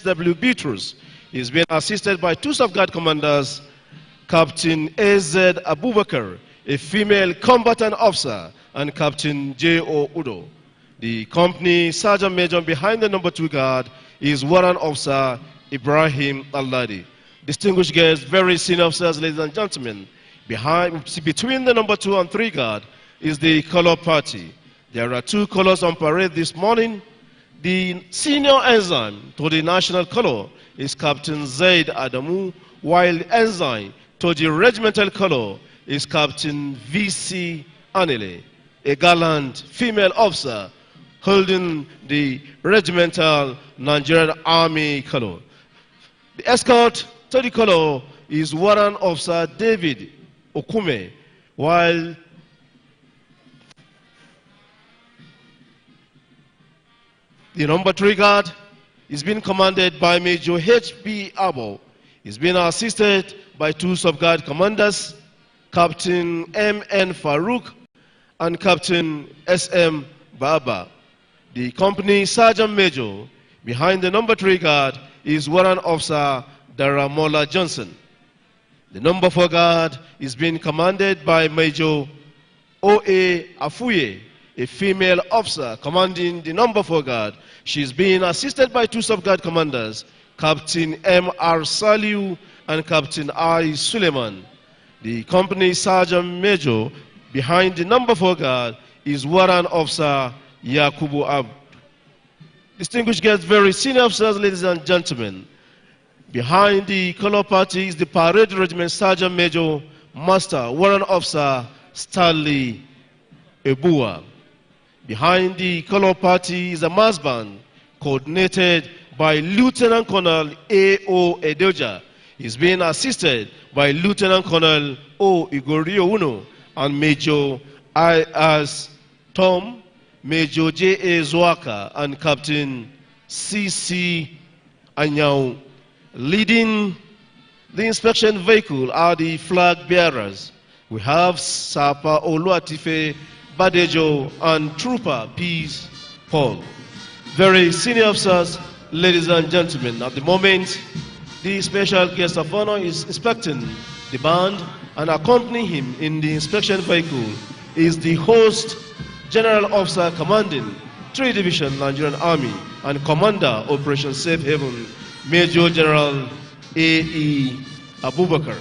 W. Bitrus is being assisted by two safeguard commanders, Captain A.Z. Abubakar, a female combatant officer, and Captain J.O. Udo. The company sergeant major behind the number 2 guard is Warrant Officer Ibrahim Alladi. Distinguished guests, very senior officers, ladies and gentlemen, between the number 2 and 3 guard is the color party. There are 2 colors on parade this morning. The senior ensign to the national color is Captain Zaid Adamu, while ensign to the regimental color is Captain V.C. Anile, a gallant female officer holding the regimental Nigerian Army color. The escort to the color is Warrant Officer David Okume, while the number 3 guard is being commanded by Major H.B. Abo. He's being assisted by 2 sub-guard commanders, Captain M.N. Farouk and Captain S.M. Baba. The company sergeant major behind the number 3 guard is Warrant Officer Daramola Johnson. The number 4 guard is being commanded by Major O.A. Afuye, a female officer commanding the number 4 guard. She's being assisted by 2 sub-guard commanders, Captain M.R. Saliu and Captain I. Suleiman. The company sergeant major behind the number 4 guard is Warrant Officer Yakubu Abd. Distinguished guests, very senior officers, ladies and gentlemen, behind the color party is the parade regiment sergeant major, Master Warrant Officer Stanley Ebua. Behind the color party is a mass band coordinated by Lieutenant Colonel A.O. Edoja. He's being assisted by Lieutenant Colonel O. Igorio Uno and Major I.S. Tom, Major J.A. Zwaka, and Captain C.C. Anyao. Leading the inspection vehicle are the flag bearers. We have Sapa Oluatife Badejo and Trooper Peace Paul. Very senior officers, ladies and gentlemen, at the moment, the special guest of honor is inspecting the band, and accompanying him in the inspection vehicle is the host General Officer commanding 3 Division Nigerian Army and Commander Operation Safe Haven, Major General A.E. Abubakar.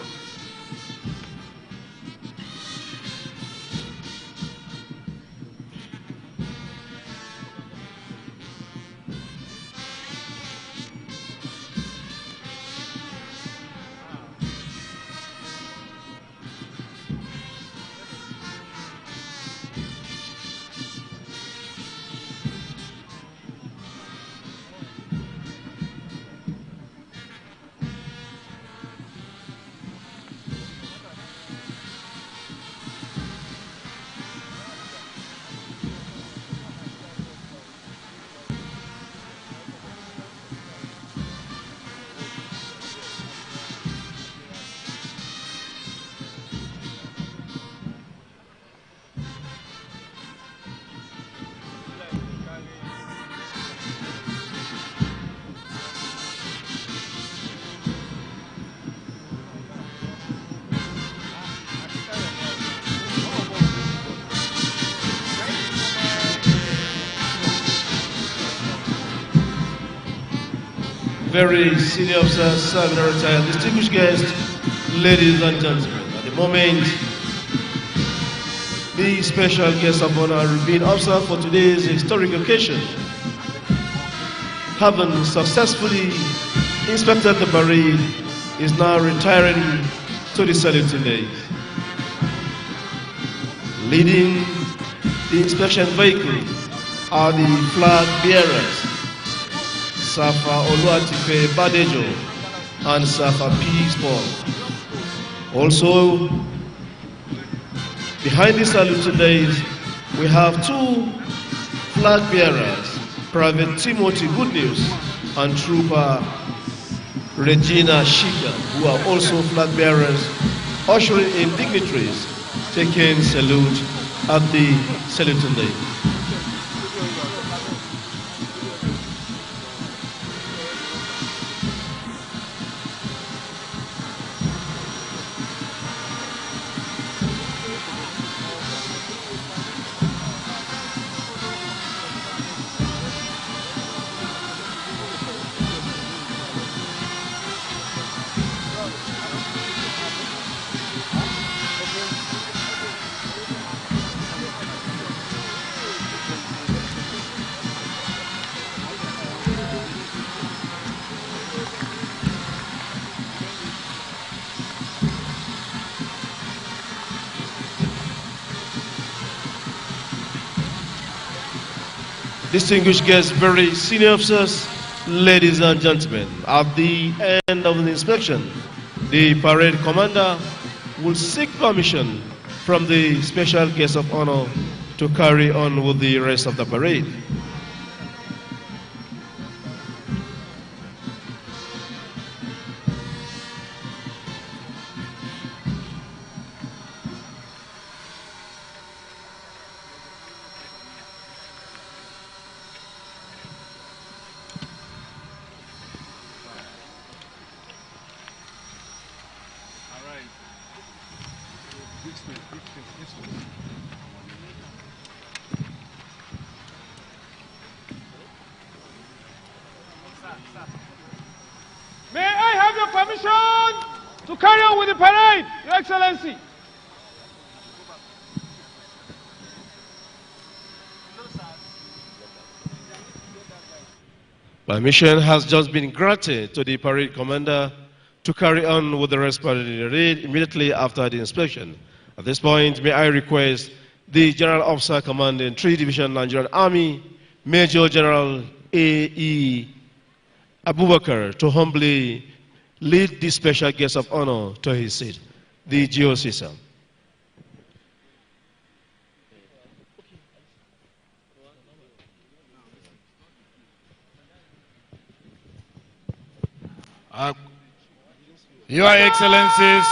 Very senior officers, serving and retired, distinguished guests, ladies and gentlemen. At the moment, the special guest of honor, being officer for today's historic occasion, having successfully inspected the parade, is now retiring to the saluting days. Leading the inspection vehicle are the flag bearers, Safa Oluatife Badejo and Safa Peace Paul. Also, behind the salute today, we have 2 flag bearers, Private Timothy Good News and Trooper Regina Shika, who are also flag bearers, ushering in dignitaries, taking salute at the saluting day. distinguished guests, very senior officers, ladies and gentlemen, at the end of the inspection, the parade commander will seek permission from the special guest of honor to carry on with the rest of the parade. May I have your permission to carry on with the parade, Your Excellency? Permission has just been granted to the parade commander to carry on with the rest of the parade immediately after the inspection. At this point, may I request the General Officer commanding 3 Division Nigerian Army, Major General A.E. Abubakar, to humbly lead the special guest of honor to his seat, the GOC, sir. Your Excellencies,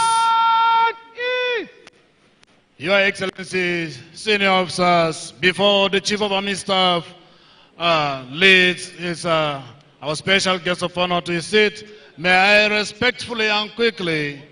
Your Excellencies, senior officers, before the Chief of Army Staff leads our special guest of honor to his seat, may I respectfully and quickly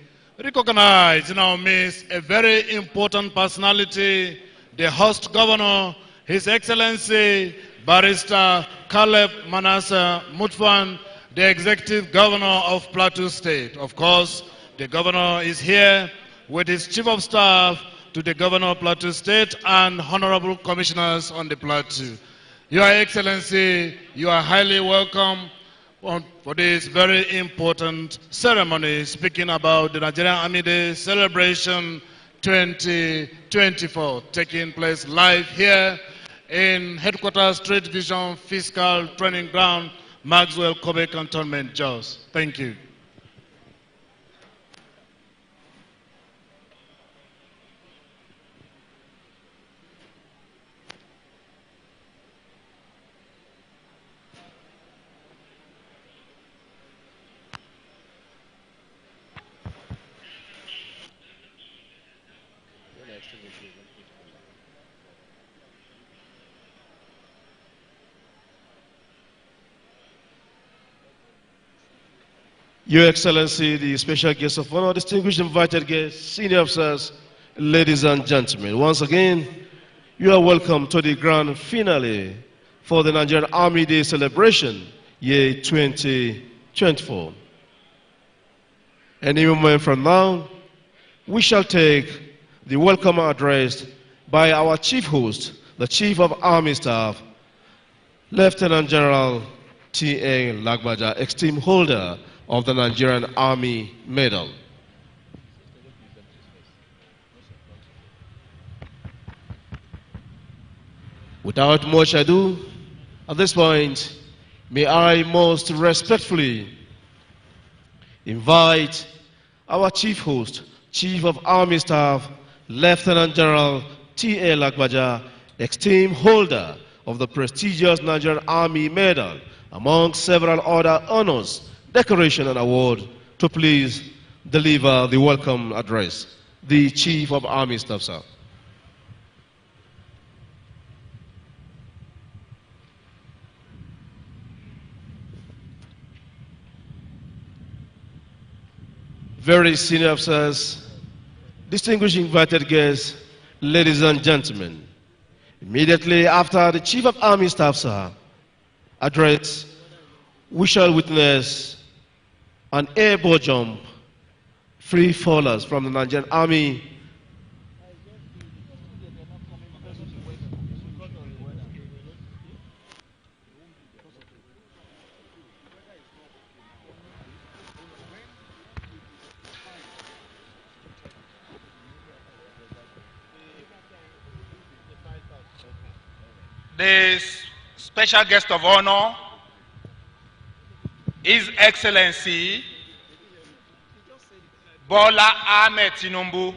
recognize in our midst a very important personality, the host governor, His Excellency Barrister Caleb Manasseh Mutfwang, the executive governor of Plateau State. Of course, the governor is here with his chief of staff to the governor of Plateau State and honorable commissioners on the Plateau. Your Excellency, you are highly welcome for this very important ceremony, speaking about the Nigerian Army Day celebration 2024, taking place live here in Headquarters Trade Division Fiscal Training Ground, Maxwell Kobe Cantonment, Jos. Thank you. Your Excellency, the special guest of honor, distinguished invited guests, senior officers, ladies and gentlemen, once again, you are welcome to the grand finale for the Nigerian Army Day celebration, year 2024. Any moment from now, we shall take the welcome address by our chief host, the Chief of Army Staff, Lieutenant General T.A. Lagbaja, extreme holder of the Nigerian Army Medal. Without much ado, at this point, may I most respectfully invite our chief host, Chief of Army Staff, Lieutenant General T.A. Lagbaja, extreme holder of the prestigious Nigerian Army Medal, among several other honors, decoration and award, to please deliver the welcome address. The Chief of Army Staff, sir. Very senior officers, distinguished invited guests, ladies and gentlemen, immediately after the Chief of Army Staff, sir, address, we shall witness an airborne jump, free fallers from the Nigerian Army. This special guest of honor, His Excellency Bola Ahmed Tinubu,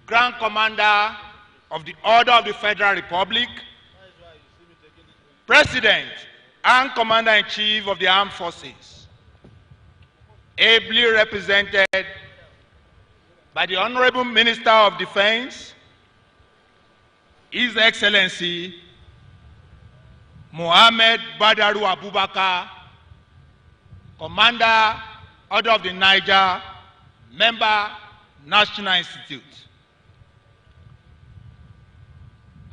Grand Commander of the Order of the Federal Republic, President and Commander-in-Chief of the Armed Forces, ably represented by the Honorable Minister of Defense, His Excellency Mohammed Badaru Abubakar, Commander, Order of the Niger, Member, National Institute.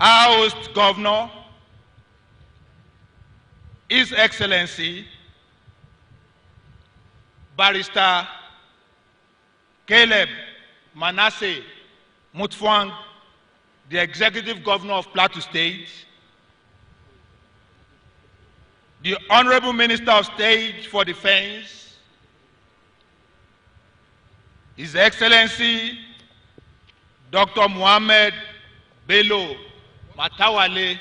Our host Governor, His Excellency Barrister Caleb Manasseh Mutfwang, the Executive Governor of Plateau State, the Honorable Minister of State for Defense, His Excellency Dr. Mohammed Bello Matawale,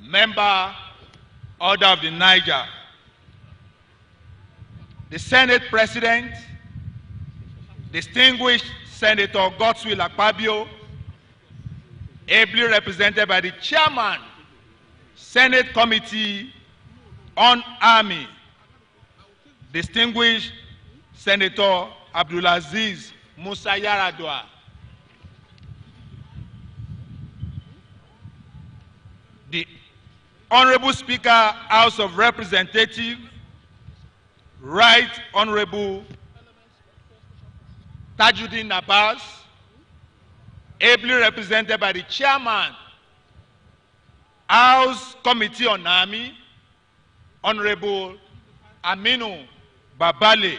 Member, Order of the Niger, the Senate President, distinguished Senator Godswill Akpabio, ably represented by the Chairman, Senate Committee on Army, distinguished Senator Abdulaziz Musa Yaradua, the Honorable Speaker, House of Representatives, Right Honorable Tajuddin Abbas, ably represented by the Chairman, House Committee on Army, Honorable Aminu Babale,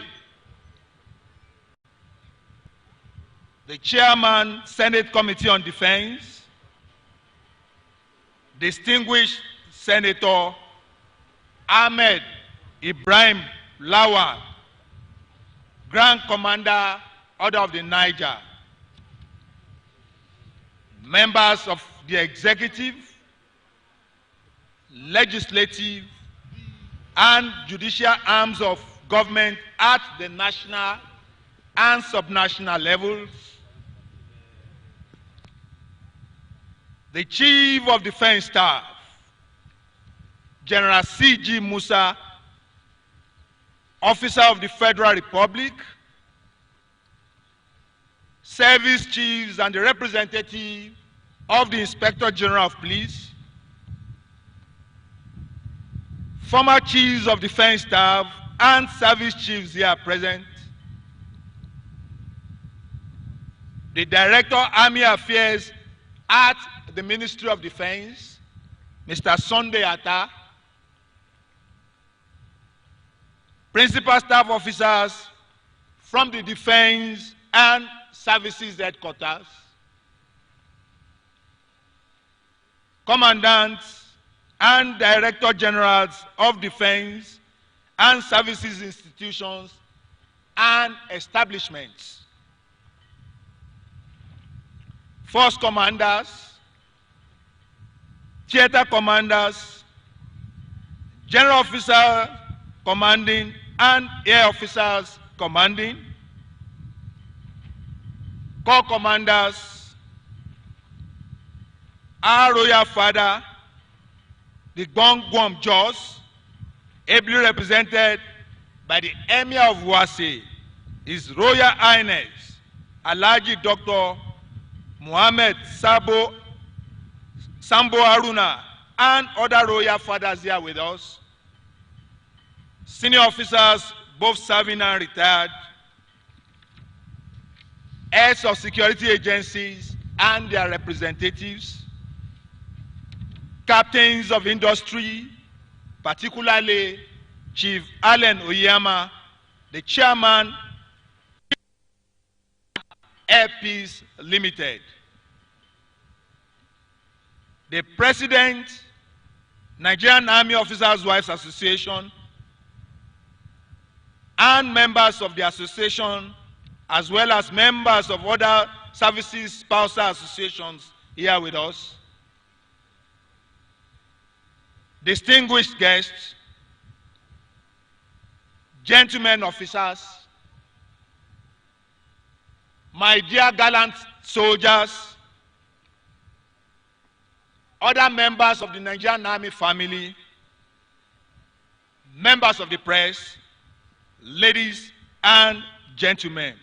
the Chairman, Senate Committee on Defense, distinguished Senator Ahmed Ibrahim Lawan, Grand Commander, Order of the Niger, members of the executive, legislative, and judicial arms of government at the national and subnational levels, the Chief of Defense Staff, General C.G. Musa, Officer of the Federal Republic, service chiefs and the representative of the Inspector General of Police, former chiefs of defense staff and service chiefs here present, the Director Army Affairs at the Ministry of Defense, Mr. Sunday Atta, principal staff officers from the Defense and Services Headquarters, commandants and Director Generals of Defense and Services institutions and establishments, force commanders, theater commanders, general officer commanding and air officers commanding, corps commanders, our royal father, the Gwangwam Jos, ably represented by the Emir of Wase, His Royal Highness, Alhaji Dr. Muhammad Sambo Haruna, and other royal fathers here with us, senior officers, both serving and retired, heads of security agencies and their representatives, captains of industry, particularly Chief Allen Oyama, the chairman, Air Peace Limited, the president, Nigerian Army Officers' Wives Association, and members of the association, as well as members of other services spousal associations here with us, distinguished guests, gentlemen officers, my dear gallant soldiers, other members of the Nigerian Army family, members of the press, ladies and gentlemen.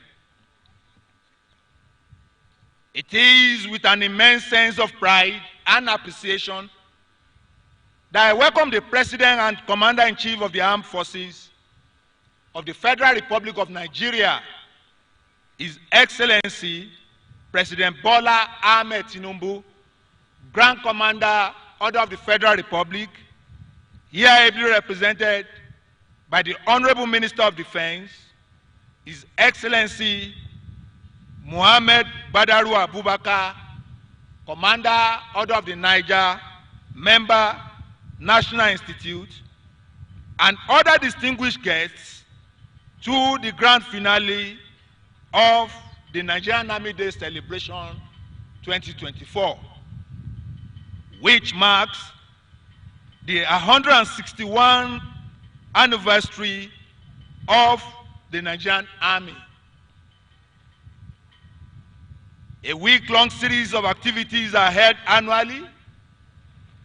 It is with an immense sense of pride and appreciation that I welcome the President and Commander-in-Chief of the Armed Forces of the Federal Republic of Nigeria, His Excellency President Bola Ahmed Tinubu, Grand Commander, Order of the Federal Republic, here ably represented by the Honorable Minister of Defense, His Excellency Muhammad Badaru Abubakar, Commander, Order of the Niger, Member, National Institute, and other distinguished guests to the grand finale of the Nigerian Army Day Celebration 2024, which marks the 161st anniversary of the Nigerian Army. A week-long series of activities are held annually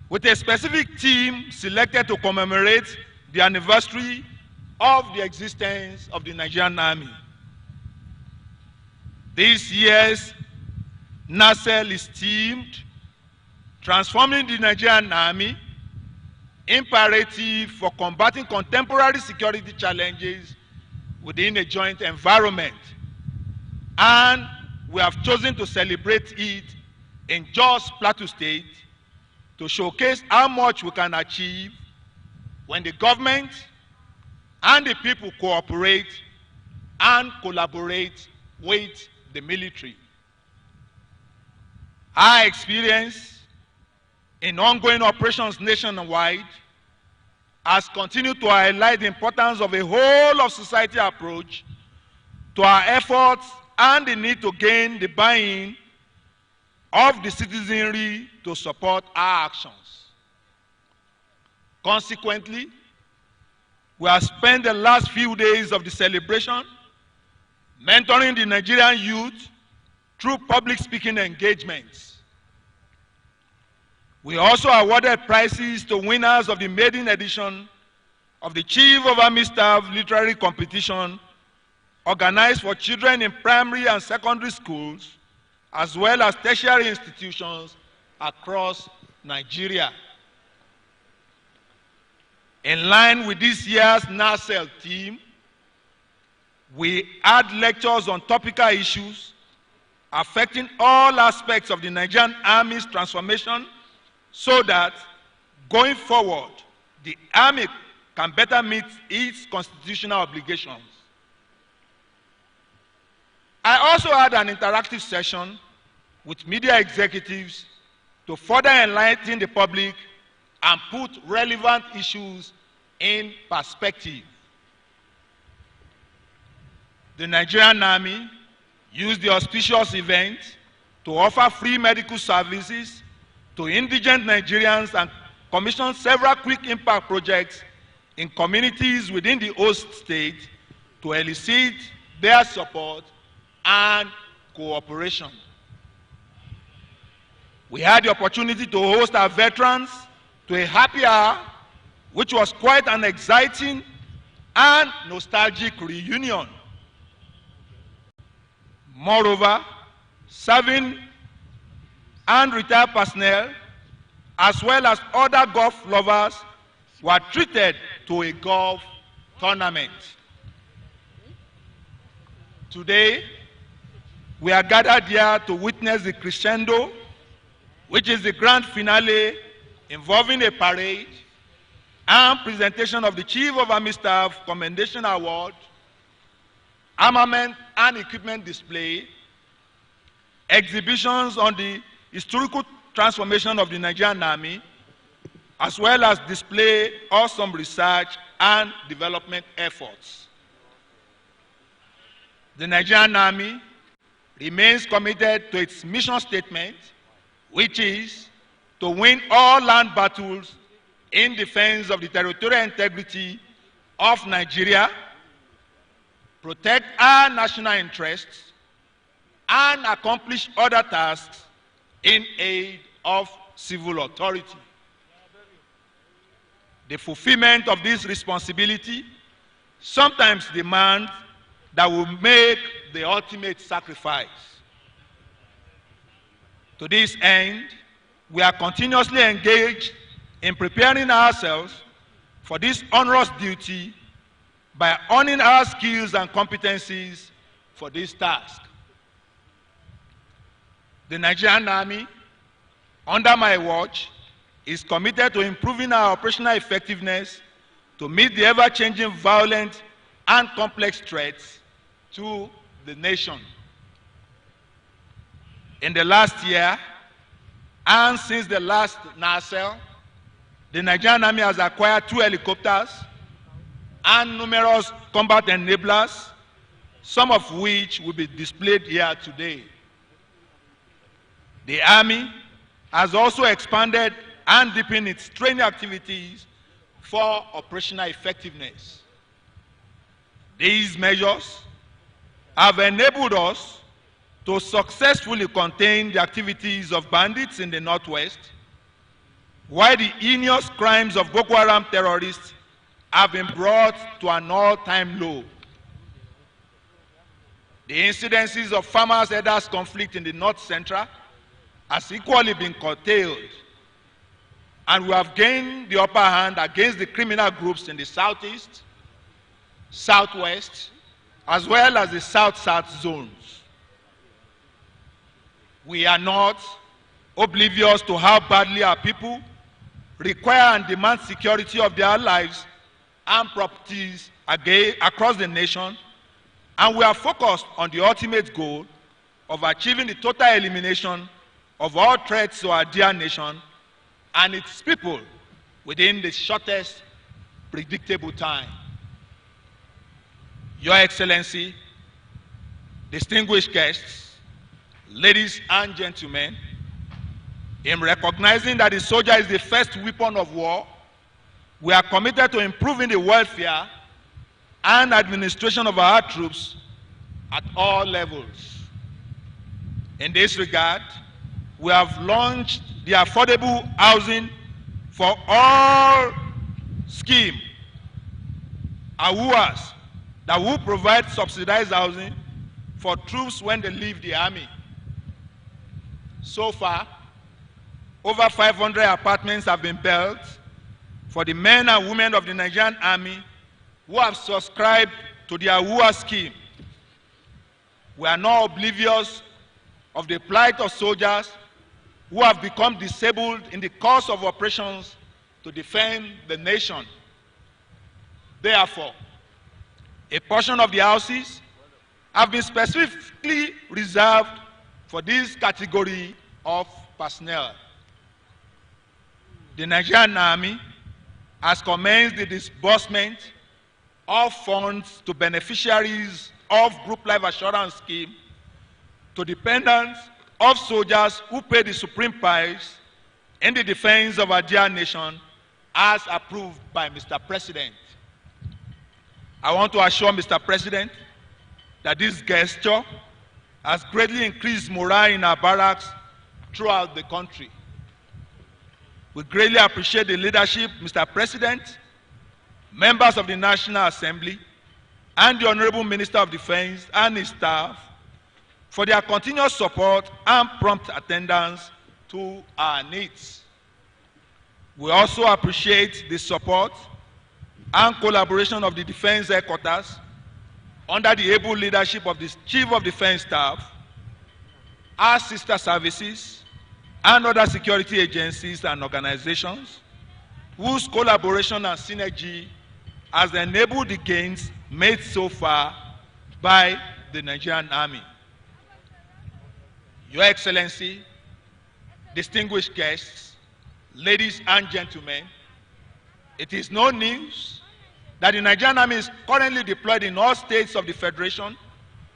with a specific theme selected to commemorate the anniversary of the existence of the Nigerian Army. This year's NACEL is themed Transforming the Nigerian Army, Imperative for Combating Contemporary Security Challenges Within a Joint Environment. And we have chosen to celebrate it in Jos Plateau State to showcase how much we can achieve when the government and the people cooperate and collaborate with the military. Our experience in ongoing operations nationwide has continued to highlight the importance of a whole of society approach to our efforts and the need to gain the buy-in of the citizenry to support our actions. Consequently, we have spent the last few days of the celebration mentoring the Nigerian youth through public speaking engagements. We also awarded prizes to winners of the maiden edition of the Chief of Army Staff Literary Competition organized for children in primary and secondary schools, as well as tertiary institutions across Nigeria. In line with this year's NACEL theme, we had lectures on topical issues affecting all aspects of the Nigerian Army's transformation so that, going forward, the Army can better meet its constitutional obligations. I also had an interactive session with media executives to further enlighten the public and put relevant issues in perspective. The Nigerian Army used the auspicious event to offer free medical services to indigent Nigerians and commission several quick impact projects in communities within the host state to elicit their support and cooperation. We had the opportunity to host our veterans to a happy hour, which was quite an exciting and nostalgic reunion. Moreover, serving and retired personnel, as well as other golf lovers, were treated to a golf tournament. Today, we are gathered here to witness the crescendo, which is the grand finale involving a parade and presentation of the Chief of Army Staff Commendation Award, armament and equipment display, exhibitions on the historical transformation of the Nigerian Army, as well as display of some research and development efforts. The Nigerian Army remains committed to its mission statement, which is to win all land battles in defense of the territorial integrity of Nigeria, protect our national interests, and accomplish other tasks in aid of civil authority. The fulfillment of this responsibility sometimes demands that we make the ultimate sacrifice. To this end, we are continuously engaged in preparing ourselves for this onerous duty by honing our skills and competencies for this task. The Nigerian Army, under my watch, is committed to improving our operational effectiveness to meet the ever-changing violent and complex threats to the nation. In the last year, and since the last NASL, the Nigerian Army has acquired 2 helicopters and numerous combat enablers, some of which will be displayed here today. The Army has also expanded and deepened its training activities for operational effectiveness. These measures have enabled us to successfully contain the activities of bandits in the Northwest, while the heinous crimes of Boko Haram terrorists have been brought to an all-time low. The incidences of farmers-herders conflict in the North Central has equally been curtailed, and we have gained the upper hand against the criminal groups in the Southeast, Southwest, as well as the South-South zones. We are not oblivious to how badly our people require and demand security of their lives and properties across the nation, and we are focused on the ultimate goal of achieving the total elimination of all threats to our dear nation and its people within the shortest predictable time. Your Excellency, distinguished guests, ladies and gentlemen, in recognizing that the soldier is the first weapon of war, we are committed to improving the welfare and administration of our troops at all levels. In this regard, we have launched the Affordable Housing for All scheme, AWUAS, that will provide subsidized housing for troops when they leave the army. So far, over 500 apartments have been built for the men and women of the Nigerian Army who have subscribed to the AWUA scheme. We are not oblivious of the plight of soldiers who have become disabled in the course of operations to defend the nation. Therefore, a portion of the houses have been specifically reserved for this category of personnel. The Nigerian Army has commenced the disbursement of funds to beneficiaries of Group Life Assurance Scheme to dependents of soldiers who pay the supreme price in the defense of our dear nation, as approved by Mr. President. I want to assure Mr. President that this gesture has greatly increased morale in our barracks throughout the country. We greatly appreciate the leadership, Mr. President, members of the National Assembly, and the Honorable Minister of Defense and his staff for their continuous support and prompt attendance to our needs. We also appreciate the support and collaboration of the Defense Headquarters under the able leadership of the Chief of Defense Staff, our sister services, and other security agencies and organizations whose collaboration and synergy has enabled the gains made so far by the Nigerian Army. Your Excellency, distinguished guests, ladies and gentlemen, it is no news that the Nigerian Army is currently deployed in all states of the Federation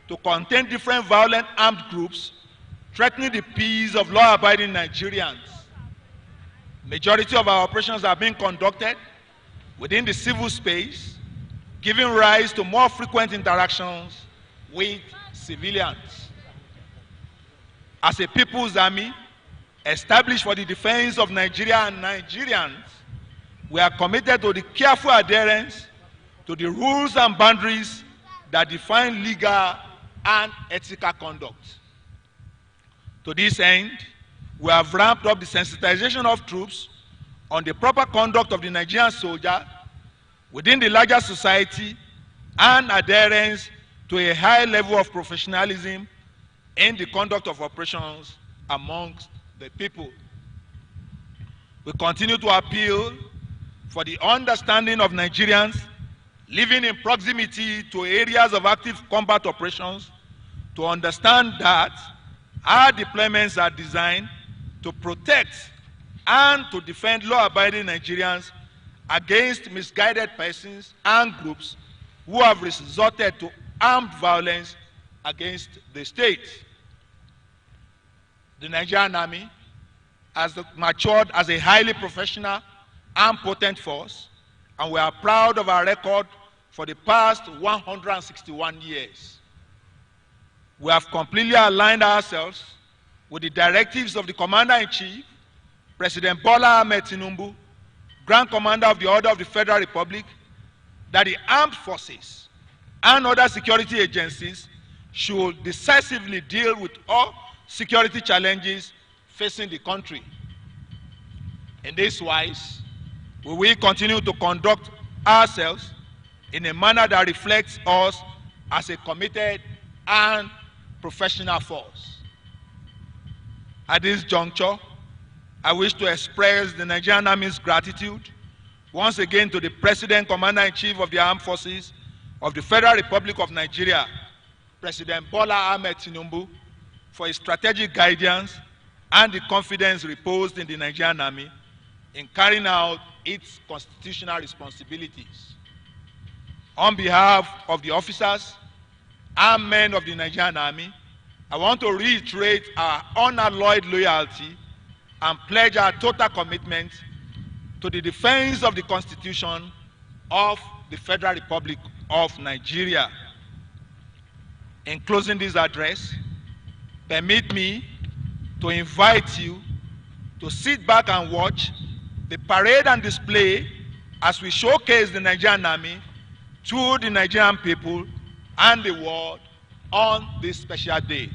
to contain different violent armed groups threatening the peace of law-abiding Nigerians. Majority of our operations are being conducted within the civil space, giving rise to more frequent interactions with civilians. As a people's army, established for the defense of Nigeria and Nigerians, we are committed to the careful adherence to the rules and boundaries that define legal and ethical conduct. To this end, we have ramped up the sensitization of troops on the proper conduct of the Nigerian soldier within the larger society and adherence to a high level of professionalism in the conduct of operations amongst the people. We continue to appeal for the understanding of Nigerians living in proximity to areas of active combat operations to understand that our deployments are designed to protect and to defend law-abiding Nigerians against misguided persons and groups who have resorted to armed violence against the state. The Nigerian Army has matured as a highly professional and potent force, and we are proud of our record for the past 161 years. We have completely aligned ourselves with the directives of the Commander-in-Chief, President Bola Ahmed Tinubu, Grand Commander of the Order of the Federal Republic, that the armed forces and other security agencies should decisively deal with all security challenges facing the country. In this wise, we will continue to conduct ourselves in a manner that reflects us as a committed and professional force. At this juncture, I wish to express the Nigerian Army's gratitude once again to the President, Commander-in-Chief of the Armed Forces of the Federal Republic of Nigeria, President Bola Ahmed Tinubu, for his strategic guidance and the confidence reposed in the Nigerian Army in carrying out its constitutional responsibilities. On behalf of the officers and men of the Nigerian Army, I want to reiterate our unalloyed loyalty and pledge our total commitment to the defense of the Constitution of the Federal Republic of Nigeria. In closing this address, permit me to invite you to sit back and watch the parade and display as we showcase the Nigerian Army to the Nigerian people and the world on this special day.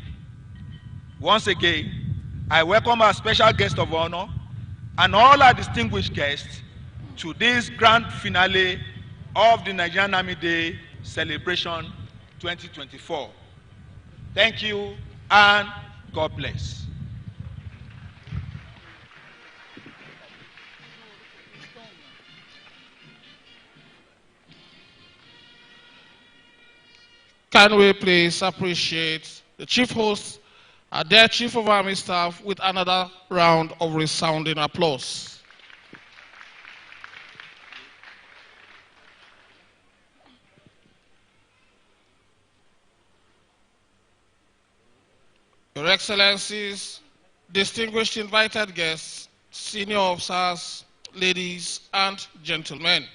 Once again, I welcome our special guest of honor and all our distinguished guests to this grand finale of the Nigerian Army Day celebration 2024. Thank you and God bless. Can we please appreciate the Chief Host and their Chief of Army Staff with another round of resounding applause. Your Excellencies, distinguished invited guests, senior officers, ladies and gentlemen,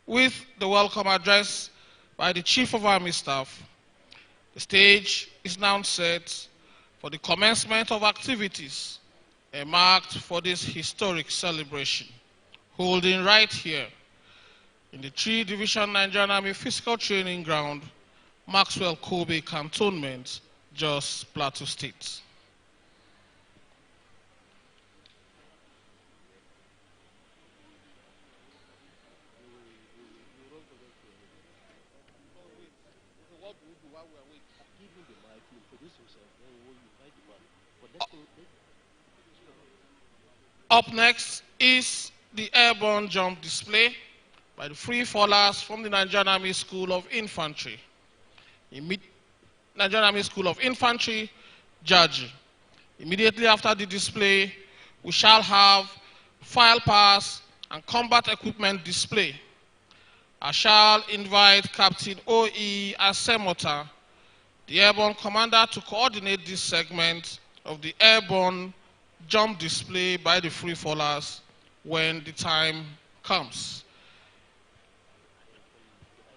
with the welcome address by the Chief of Army Staff, the stage is now set for the commencement of activities earmarked for this historic celebration, holding right here in the 3 Division Nigerian Army Physical Training Ground, Maxwell Kobe Cantonment, Jos Plateau State. Up next is the airborne jump display by the free fallers from the Nigerian Army School of Infantry. Nigerian Army School of Infantry, Jaji. Immediately after the display, we shall have file pass and combat equipment display. I shall invite Captain O.E. Asemota, the Airborne Commander, to coordinate this segment of the airborne jump display by the free fallers when the time comes.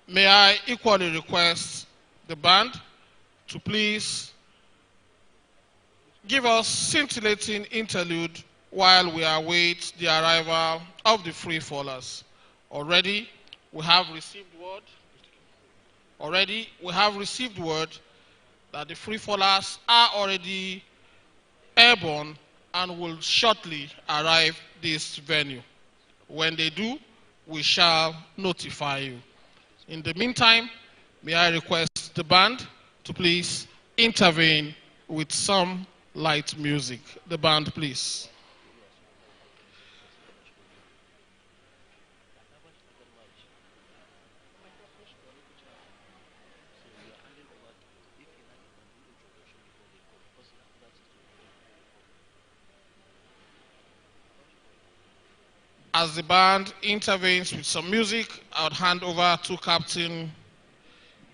May I equally request the band to please give us scintillating interlude while we await the arrival of the free fallers. Already we have received word that the free fallers are already airborne and will shortly arrive this venue. When they do, we shall notify you. In the meantime, may I request the band to please intervene with some light music. The band, please. As the band intervenes with some music, I would hand over to Captain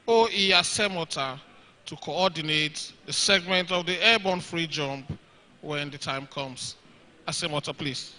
O.E. Asemota to coordinate the segment of the airborne free jump when the time comes. Asemota, please.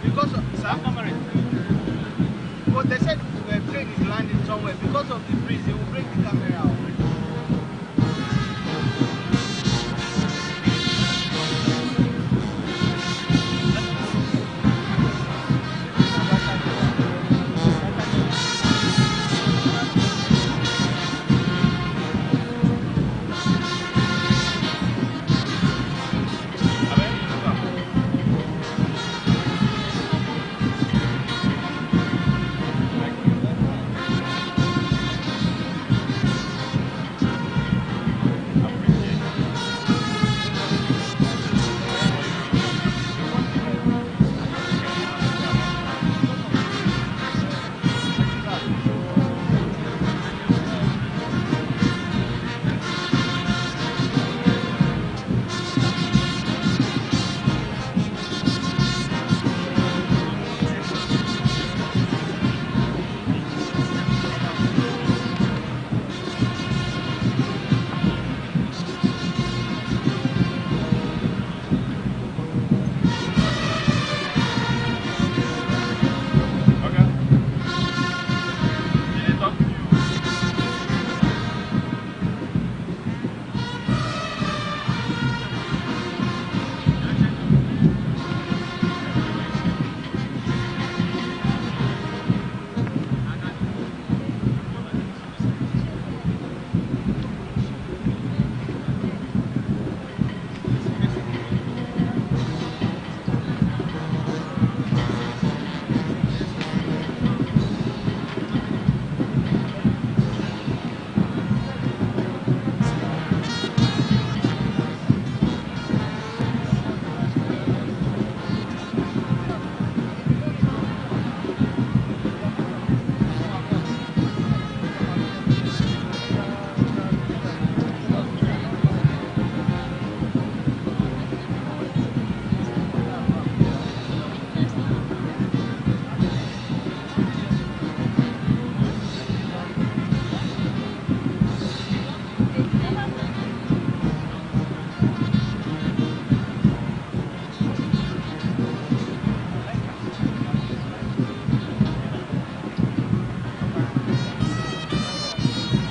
Because, sir, but they said we were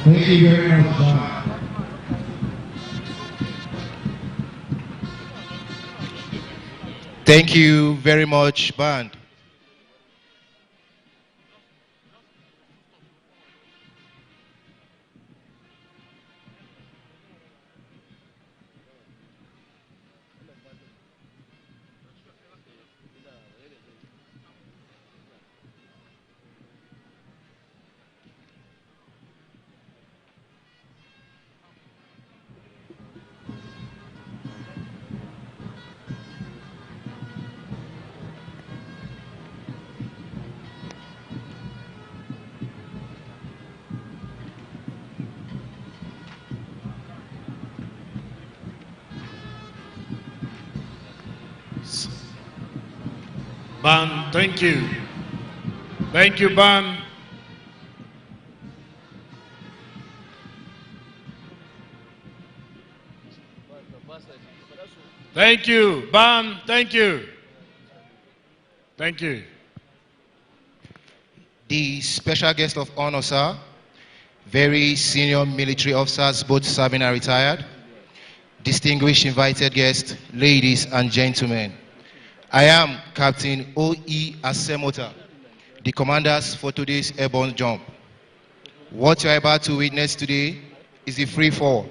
Thank you very much, Band. Thank you very much, Band. Ban, thank you. Thank you, Ban. Thank you, Ban, thank you. Thank you. The special guest of honor, sir, very senior military officers, both serving and retired, distinguished invited guests, ladies and gentlemen. I am Captain O.E. Asemota, the commanders for today's airborne jump. What you are about to witness today is the free fall,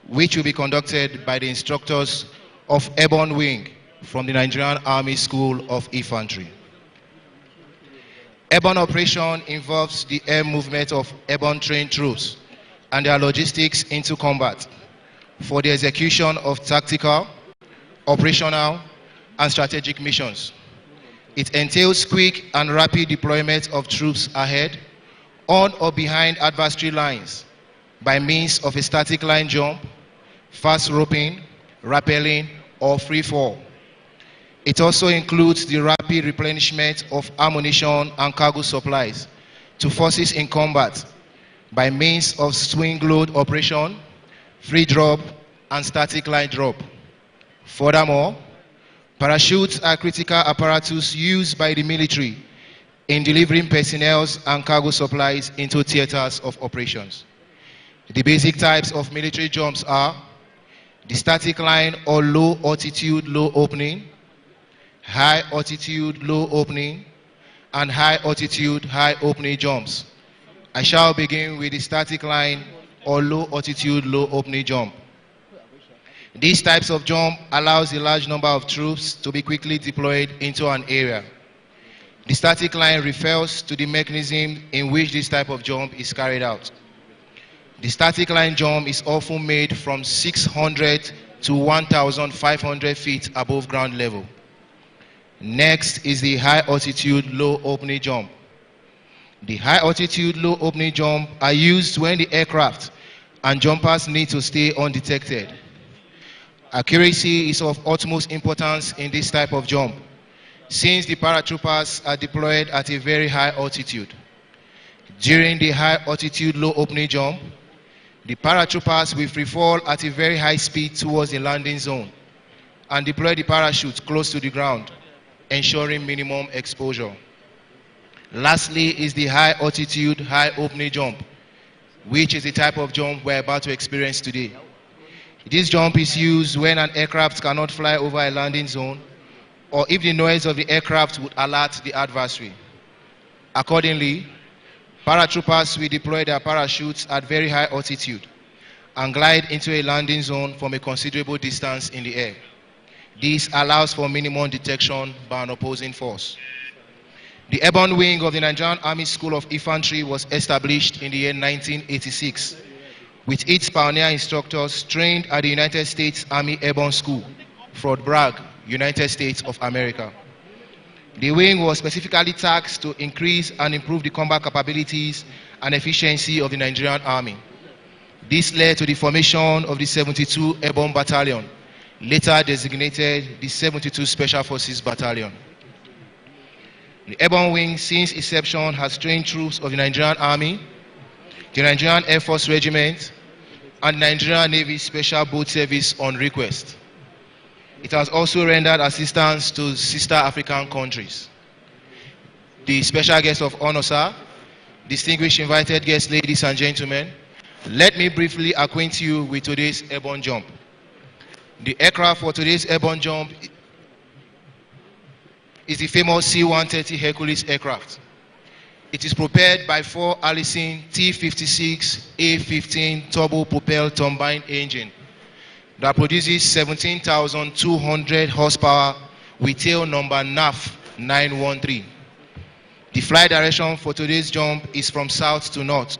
which will be conducted by the instructors of Airborne Wing from the Nigerian Army School of Infantry. Airborne operation involves the air movement of airborne trained troops and their logistics into combat for the execution of tactical, operational, and strategic missions. It entails quick and rapid deployment of troops ahead, on or behind adversary lines by means of a static line jump, fast roping, rappelling, or free fall. It also includes the rapid replenishment of ammunition and cargo supplies to forces in combat by means of swing load operation, free drop, and static line drop. Furthermore, parachutes are critical apparatus used by the military in delivering personnel and cargo supplies into theaters of operations. The basic types of military jumps are the static line or low altitude, low opening, high altitude, low opening, and high altitude, high opening jumps. I shall begin with the static line or low altitude, low opening jump. These types of jump allows a large number of troops to be quickly deployed into an area. The static line refers to the mechanism in which this type of jump is carried out. The static line jump is often made from 600 to 1,500 feet above ground level. Next is the high altitude, low opening jump. The high altitude, low opening jump are used when the aircraft and jumpers need to stay undetected. Accuracy is of utmost importance in this type of jump, since the paratroopers are deployed at a very high altitude. During the high altitude, low opening jump, the paratroopers will free fall at a very high speed towards the landing zone and deploy the parachute close to the ground, ensuring minimum exposure. Lastly is the high altitude, high opening jump, which is the type of jump we're about to experience today. This jump is used when an aircraft cannot fly over a landing zone, or if the noise of the aircraft would alert the adversary. Accordingly, paratroopers will deploy their parachutes at very high altitude and glide into a landing zone from a considerable distance in the air. This allows for minimum detection by an opposing force. The Airborne Wing of the Nigerian Army School of Infantry was established in the year 1986, with its pioneer instructors trained at the United States Army Airborne School, Fort Bragg, United States of America. The wing was specifically tasked to increase and improve the combat capabilities and efficiency of the Nigerian Army. This led to the formation of the 72 Airborne Battalion, later designated the 72 Special Forces Battalion. The Airborne Wing, since inception, has trained troops of the Nigerian Army, the Nigerian Air Force Regiment, and Nigerian Navy Special Boat Service on request. It has also rendered assistance to sister African countries. The special guest of honor, sir, distinguished invited guests, ladies and gentlemen, Let me briefly acquaint you with today's airborne jump. The aircraft for today's airborne jump is the famous C-130 Hercules aircraft. It is propelled by 4 Allison T56A15 turbo-propelled turbine engine that produces 17,200 horsepower with tail number NAF 913. The flight direction for today's jump is from south to north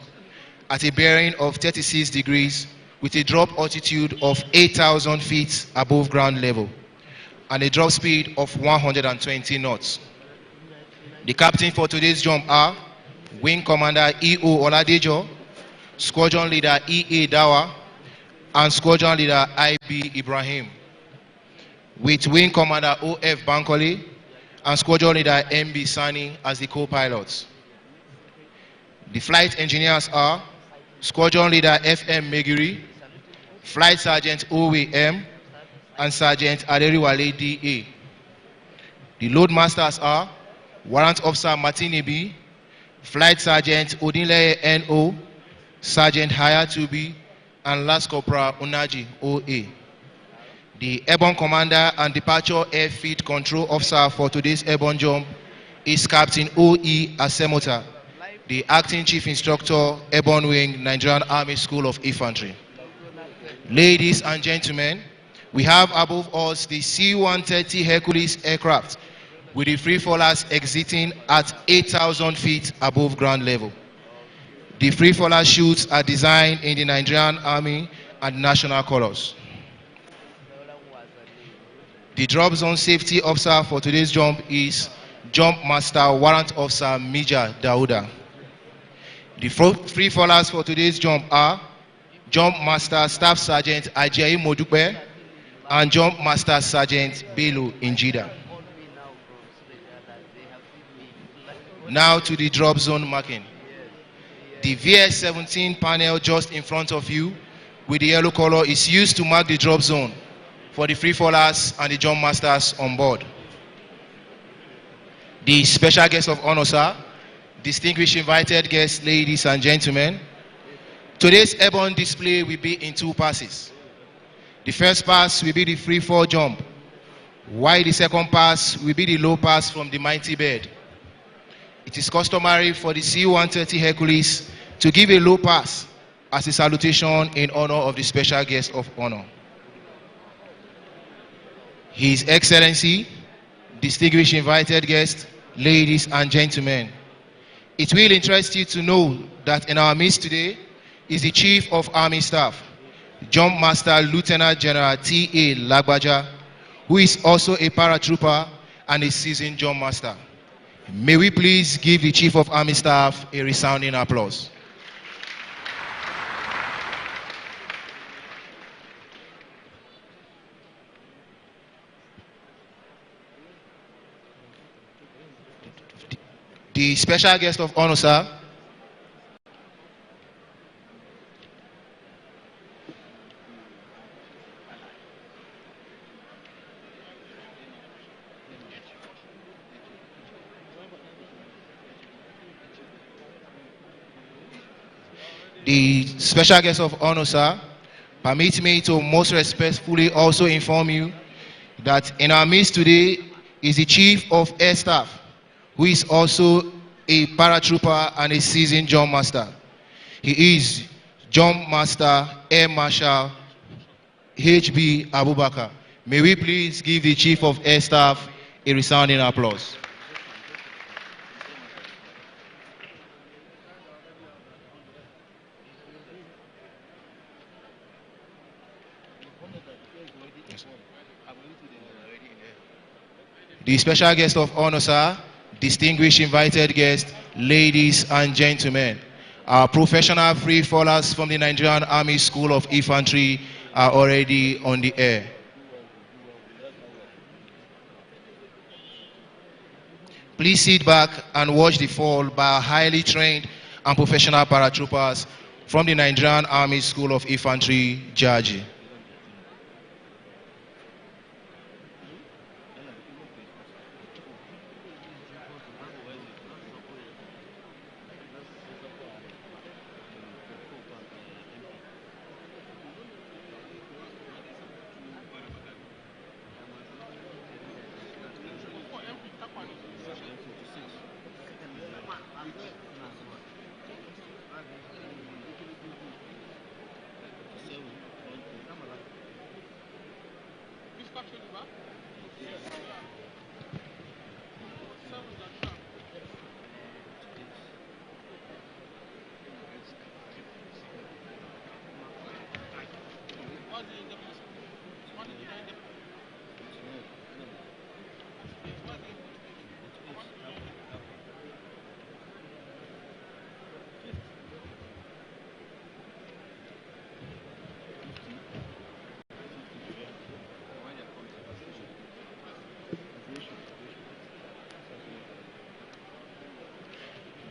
at a bearing of 36 degrees with a drop altitude of 8,000 feet above ground level and a drop speed of 120 knots. The captain for today's jump are Wing Commander E.O. Oladejo, Squadron Leader E.A. Dawa, and Squadron Leader I.B. Ibrahim, with Wing Commander O.F. Bankole and Squadron Leader M.B. Sani as the co-pilots. The flight engineers are Squadron Leader F.M. Megiri, Flight Sergeant Owe M, and Sergeant Aderiwale D.A. The load masters are Warrant Officer Martini B, Flight Sergeant Odinleye N.O., Sergeant Hayatubi, and Last Corporal Unaji O.A. The airborne commander and departure airfield control officer for today's airborne jump is Captain O.E. Asemota, the acting chief instructor, Airborne Wing, Nigerian Army School of Infantry. Ladies and gentlemen, we have above us the C-130 Hercules aircraft with the freefallers exiting at 8,000 feet above ground level. The freefaller chutes are designed in the Nigerian Army and national colors. The drop zone safety officer for today's jump is Jump Master Warrant Officer Mija Dauda. The freefallers for today's jump are Jump Master Staff Sergeant Ajayi Modupe and Jump Master Sergeant Bello Injida. Now to the drop zone marking. The VS-17 panel just in front of you with the yellow color is used to mark the drop zone for the freefallers and the jump masters on board. The special guest of honor, sir, distinguished invited guests, ladies and gentlemen, today's airborne display will be in 2 passes. The first pass will be the free fall jump, while the second pass will be the low pass from the mighty bird. It is customary for the C-130 Hercules to give a low pass as a salutation in honor of the special guest of honor. His Excellency, distinguished invited guests, ladies and gentlemen, it will interest you to know that in our midst today is the Chief of Army Staff, Jump Master Lieutenant General T.A. Lagbaja, who is also a paratrooper and a seasoned jump master. May we please give the Chief of Army Staff a resounding applause. The special guest of honor, sir. The special guest of honor, sir, permit me to most respectfully also inform you that in our midst today is the Chief of Air Staff, who is also a paratrooper and a seasoned jump master. He is Jump Master Air Marshal H.B. Abubakar. May we please give the Chief of Air Staff a resounding applause. The special guest of honor, sir, distinguished invited guests, ladies and gentlemen, our professional free fallers from the Nigerian Army School of Infantry are already on the air. Please sit back and watch the fall by our highly trained and professional paratroopers from the Nigerian Army School of Infantry, Jaji.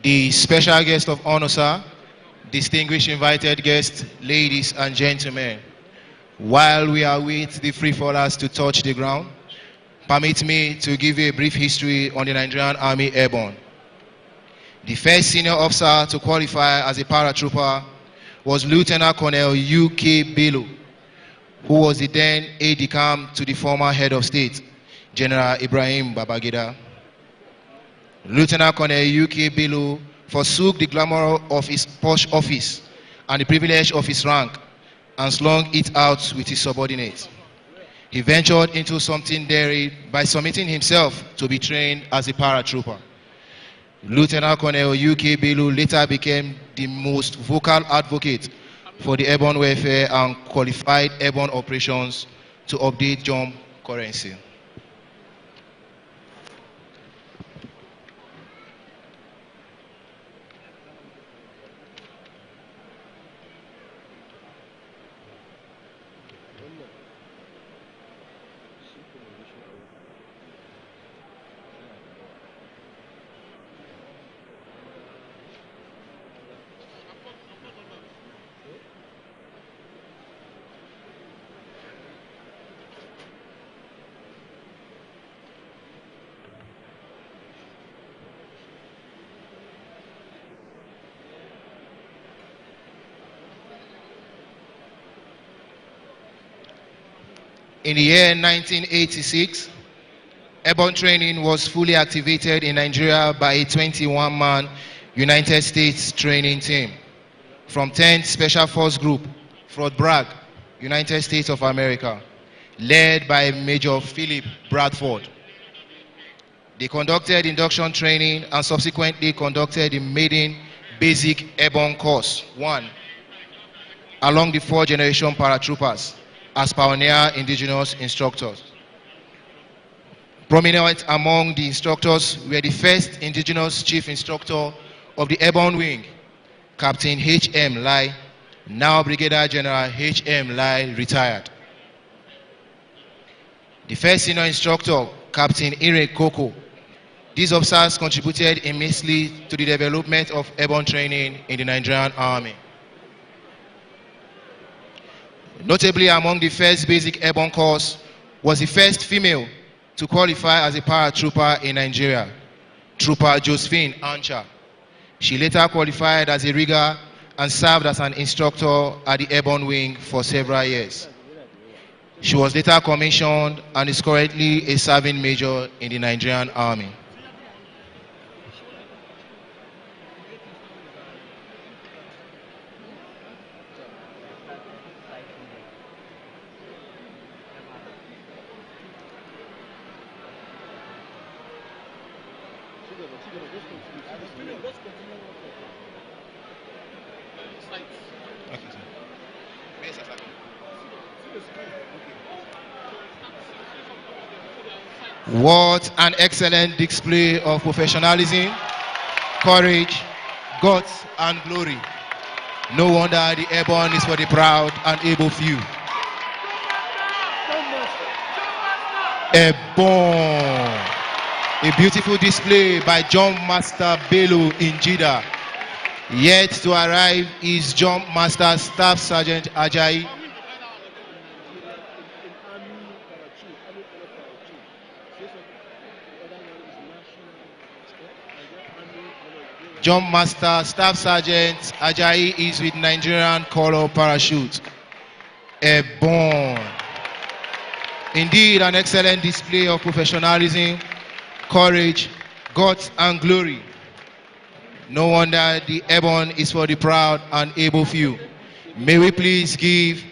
The special guest of honor, sir, distinguished invited guests, ladies and gentlemen. While we await the free fallers to touch the ground, permit me to give you a brief history on the Nigerian Army Airborne. The first senior officer to qualify as a paratrooper was Lieutenant Colonel U.K. Bello, who was the then aide-de-camp to the former head of state, General Ibrahim Babangida. Lieutenant Colonel U.K. Bello forsook the glamour of his posh office and the privilege of his rank and slung it out with his subordinates. He ventured into something daring by submitting himself to be trained as a paratrooper. Lieutenant Colonel U.K. Bello later became the most vocal advocate for the airborne welfare and qualified airborne operations to update jump currency. In the year 1986, airborne training was fully activated in Nigeria by a 21-man United States training team from 10th Special Force Group, Fort Bragg, United States of America, led by Major Philip Bradford. They conducted induction training and subsequently conducted the maiden basic airborne course 1 along the 4th-generation paratroopers as pioneer indigenous instructors. Prominent among the instructors were the first indigenous chief instructor of the Airborne Wing, Captain H.M. Lai, now Brigadier General H.M. Lai, retired. The first senior instructor, Captain Ire Koko. These officers contributed immensely to the development of airborne training in the Nigerian Army. Notably among the first basic airborne course was the first female to qualify as a paratrooper in Nigeria, Trooper Josephine Ancha. She later qualified as a rigger and served as an instructor at the Airborne Wing for several years. She was later commissioned and is currently a serving major in the Nigerian Army. What an excellent display of professionalism, courage, guts, and glory. No wonder the Airborne is for the proud and able few. Airborne. A beautiful display by Jump Master Bello in Jeddah. Yet to arrive is Jump Master Staff Sergeant Ajayi. Jump Master Staff Sergeant Ajayi is with Nigerian Color Parachute. Airborne. Indeed, an excellent display of professionalism, courage, guts, and glory. No wonder the Airborne is for the proud and able few. May we please give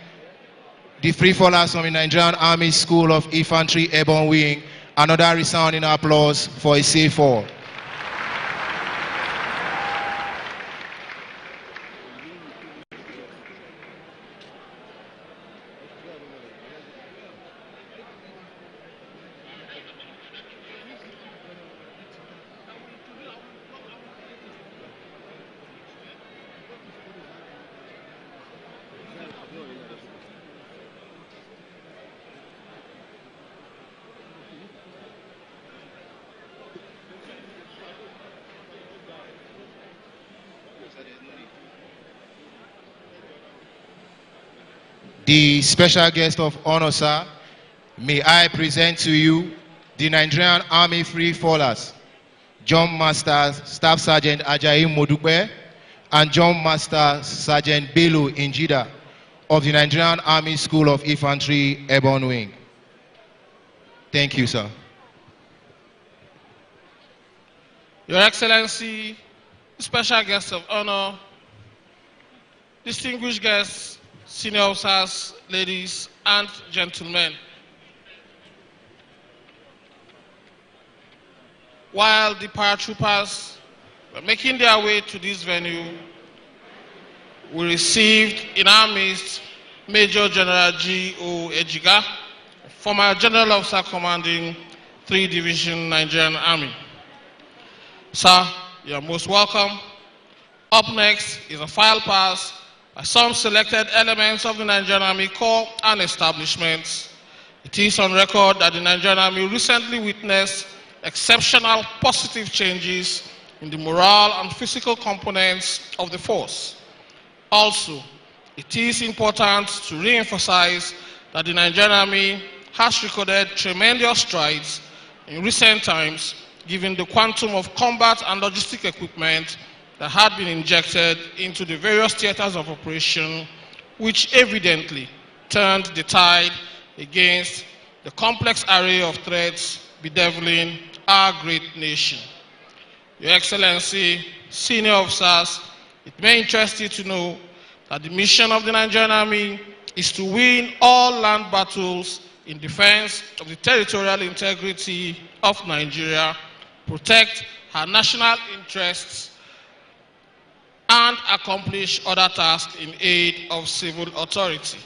the free fallers from the Nigerian Army School of Infantry Airborne Wing, another resounding applause for a safe fall. The special guest of honor, sir, may I present to you the Nigerian Army Free Fallers, Jump Master Staff Sergeant Ajayi Modupe and Jump Master Sergeant Bello Injida of the Nigerian Army School of Infantry Airborne Wing. Thank you, sir. Your Excellency, special guest of honor, distinguished guests, senior officers, ladies and gentlemen. While the paratroopers were making their way to this venue, we received in our midst Major General G.O. Ejiga, former General Officer commanding 3 Division Nigerian Army. Sir, you are most welcome. Up next is a file pass by some selected elements of the Nigerian Army Corps and establishments. It is on record that the Nigerian Army recently witnessed exceptional positive changes in the morale and physical components of the force. Also, it is important to re-emphasize that the Nigerian Army has recorded tremendous strides in recent times, given the quantum of combat and logistic equipment that had been injected into the various theaters of operation, which evidently turned the tide against the complex array of threats bedeviling our great nation. Your Excellency, senior officers, it may interest you to know that the mission of the Nigerian Army is to win all land battles in defense of the territorial integrity of Nigeria, protect her national interests, and accomplish other tasks in aid of civil authority.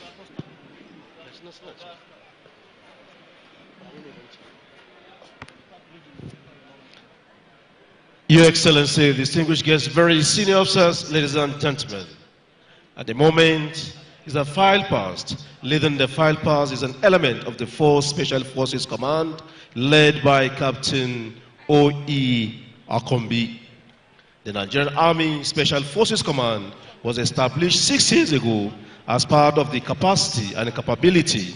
Your Excellency, distinguished guests, very senior officers, ladies and gentlemen. At the moment, is a file pass. Leading the file pass is an element of the 4 Special Forces Command, led by Captain O.E. Akombi. The Nigerian Army Special Forces Command was established 6 years ago as part of the capacity and capability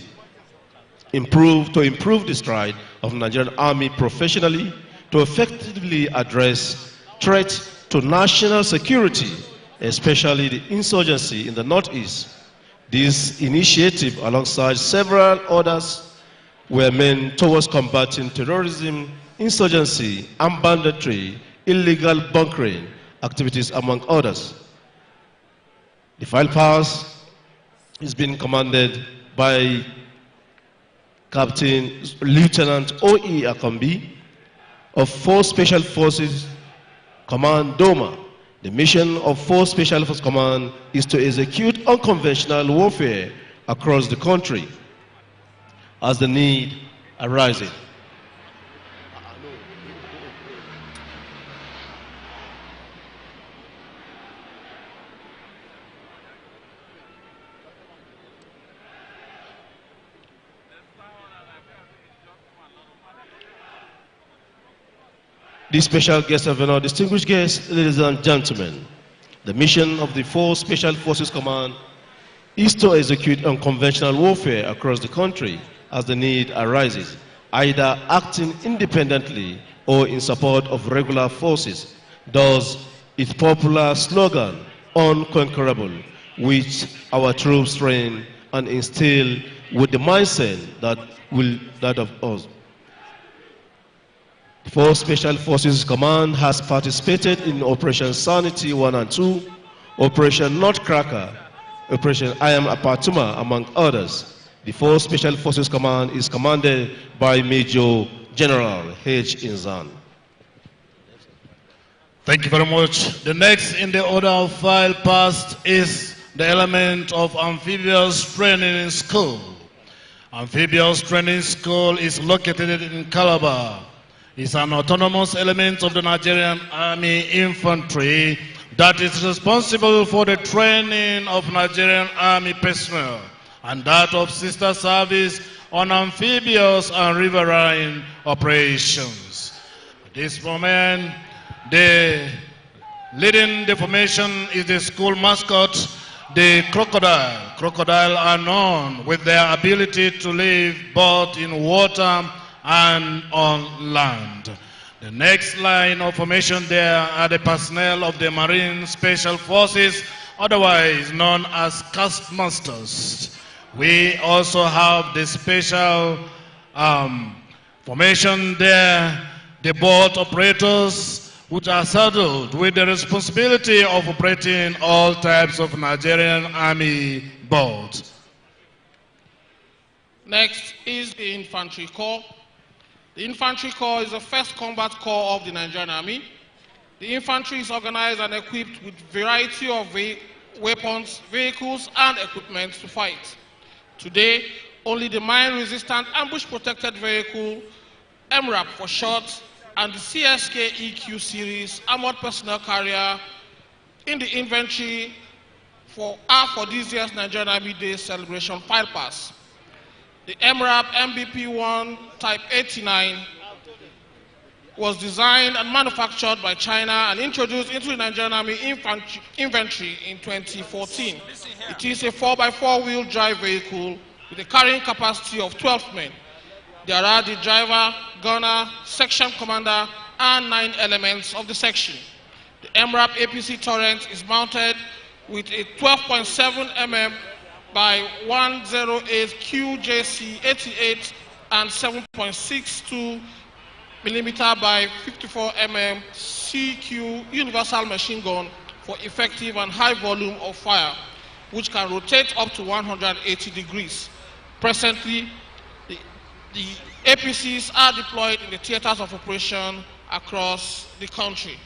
to improve the stride of Nigerian Army professionally to effectively address threats to national security, especially the insurgency in the Northeast. This initiative, alongside several others, were meant towards combating terrorism, insurgency, and banditry, illegal bunkering activities, among others. The file pass is being commanded by Captain Lieutenant O.E. Akombi of 4 Special Forces Command Doma. The mission of 4 Special Forces Command is to execute unconventional warfare across the country as the need arises. The special guests of honor, distinguished guests, ladies and gentlemen, the mission of the 4 Special Forces Command is to execute unconventional warfare across the country as the need arises, either acting independently or in support of regular forces. Thus, its popular slogan, unconquerable, which our troops train and instill with the mindset that of us. The 4 Special Forces Command has participated in Operation Sanity 1 and 2, Operation Nutcracker, Operation I Am Apatuma, among others. The 4th Special Forces Command is commanded by Major General H. Inzan. Thank you very much. The next in the order of file passed is the element of Amphibious Training School. Amphibious Training School is located in Calabar. It's an autonomous element of the Nigerian Army Infantry that is responsible for the training of Nigerian Army personnel and that of sister service on amphibious and riverine operations. At this moment, leading the formation is the school mascot, the crocodile. Crocodile are known with their ability to live both in water and on land. The next line of formation there are the personnel of the Marine Special Forces, otherwise known as Castmasters. We also have the special formation there, the boat operators, which are saddled with the responsibility of operating all types of Nigerian Army boats. Next is the Infantry Corps. The Infantry Corps is the first combat corps of the Nigerian Army. The infantry is organized and equipped with a variety of weapons, vehicles, and equipment to fight. Today, only the mine-resistant ambush-protected vehicle, MRAP for short, and the CSK EQ series armored personnel carrier in the inventory for this year's Nigerian Army Day celebration file pass. The MRAP MBP-1 Type 89 was designed and manufactured by China and introduced into the Nigerian Army inventory in 2014. It is a 4x4 wheel drive vehicle with a carrying capacity of 12 men. There are the driver, gunner, section commander, and 9 elements of the section. The MRAP APC turret is mounted with a 12.7 mm by 108 QJC 88 and 7.62 mm by 54 mm CQ universal machine gun for effective and high volume of fire, which can rotate up to 180 degrees. Presently, the APCs are deployed in the theaters of operation across the country.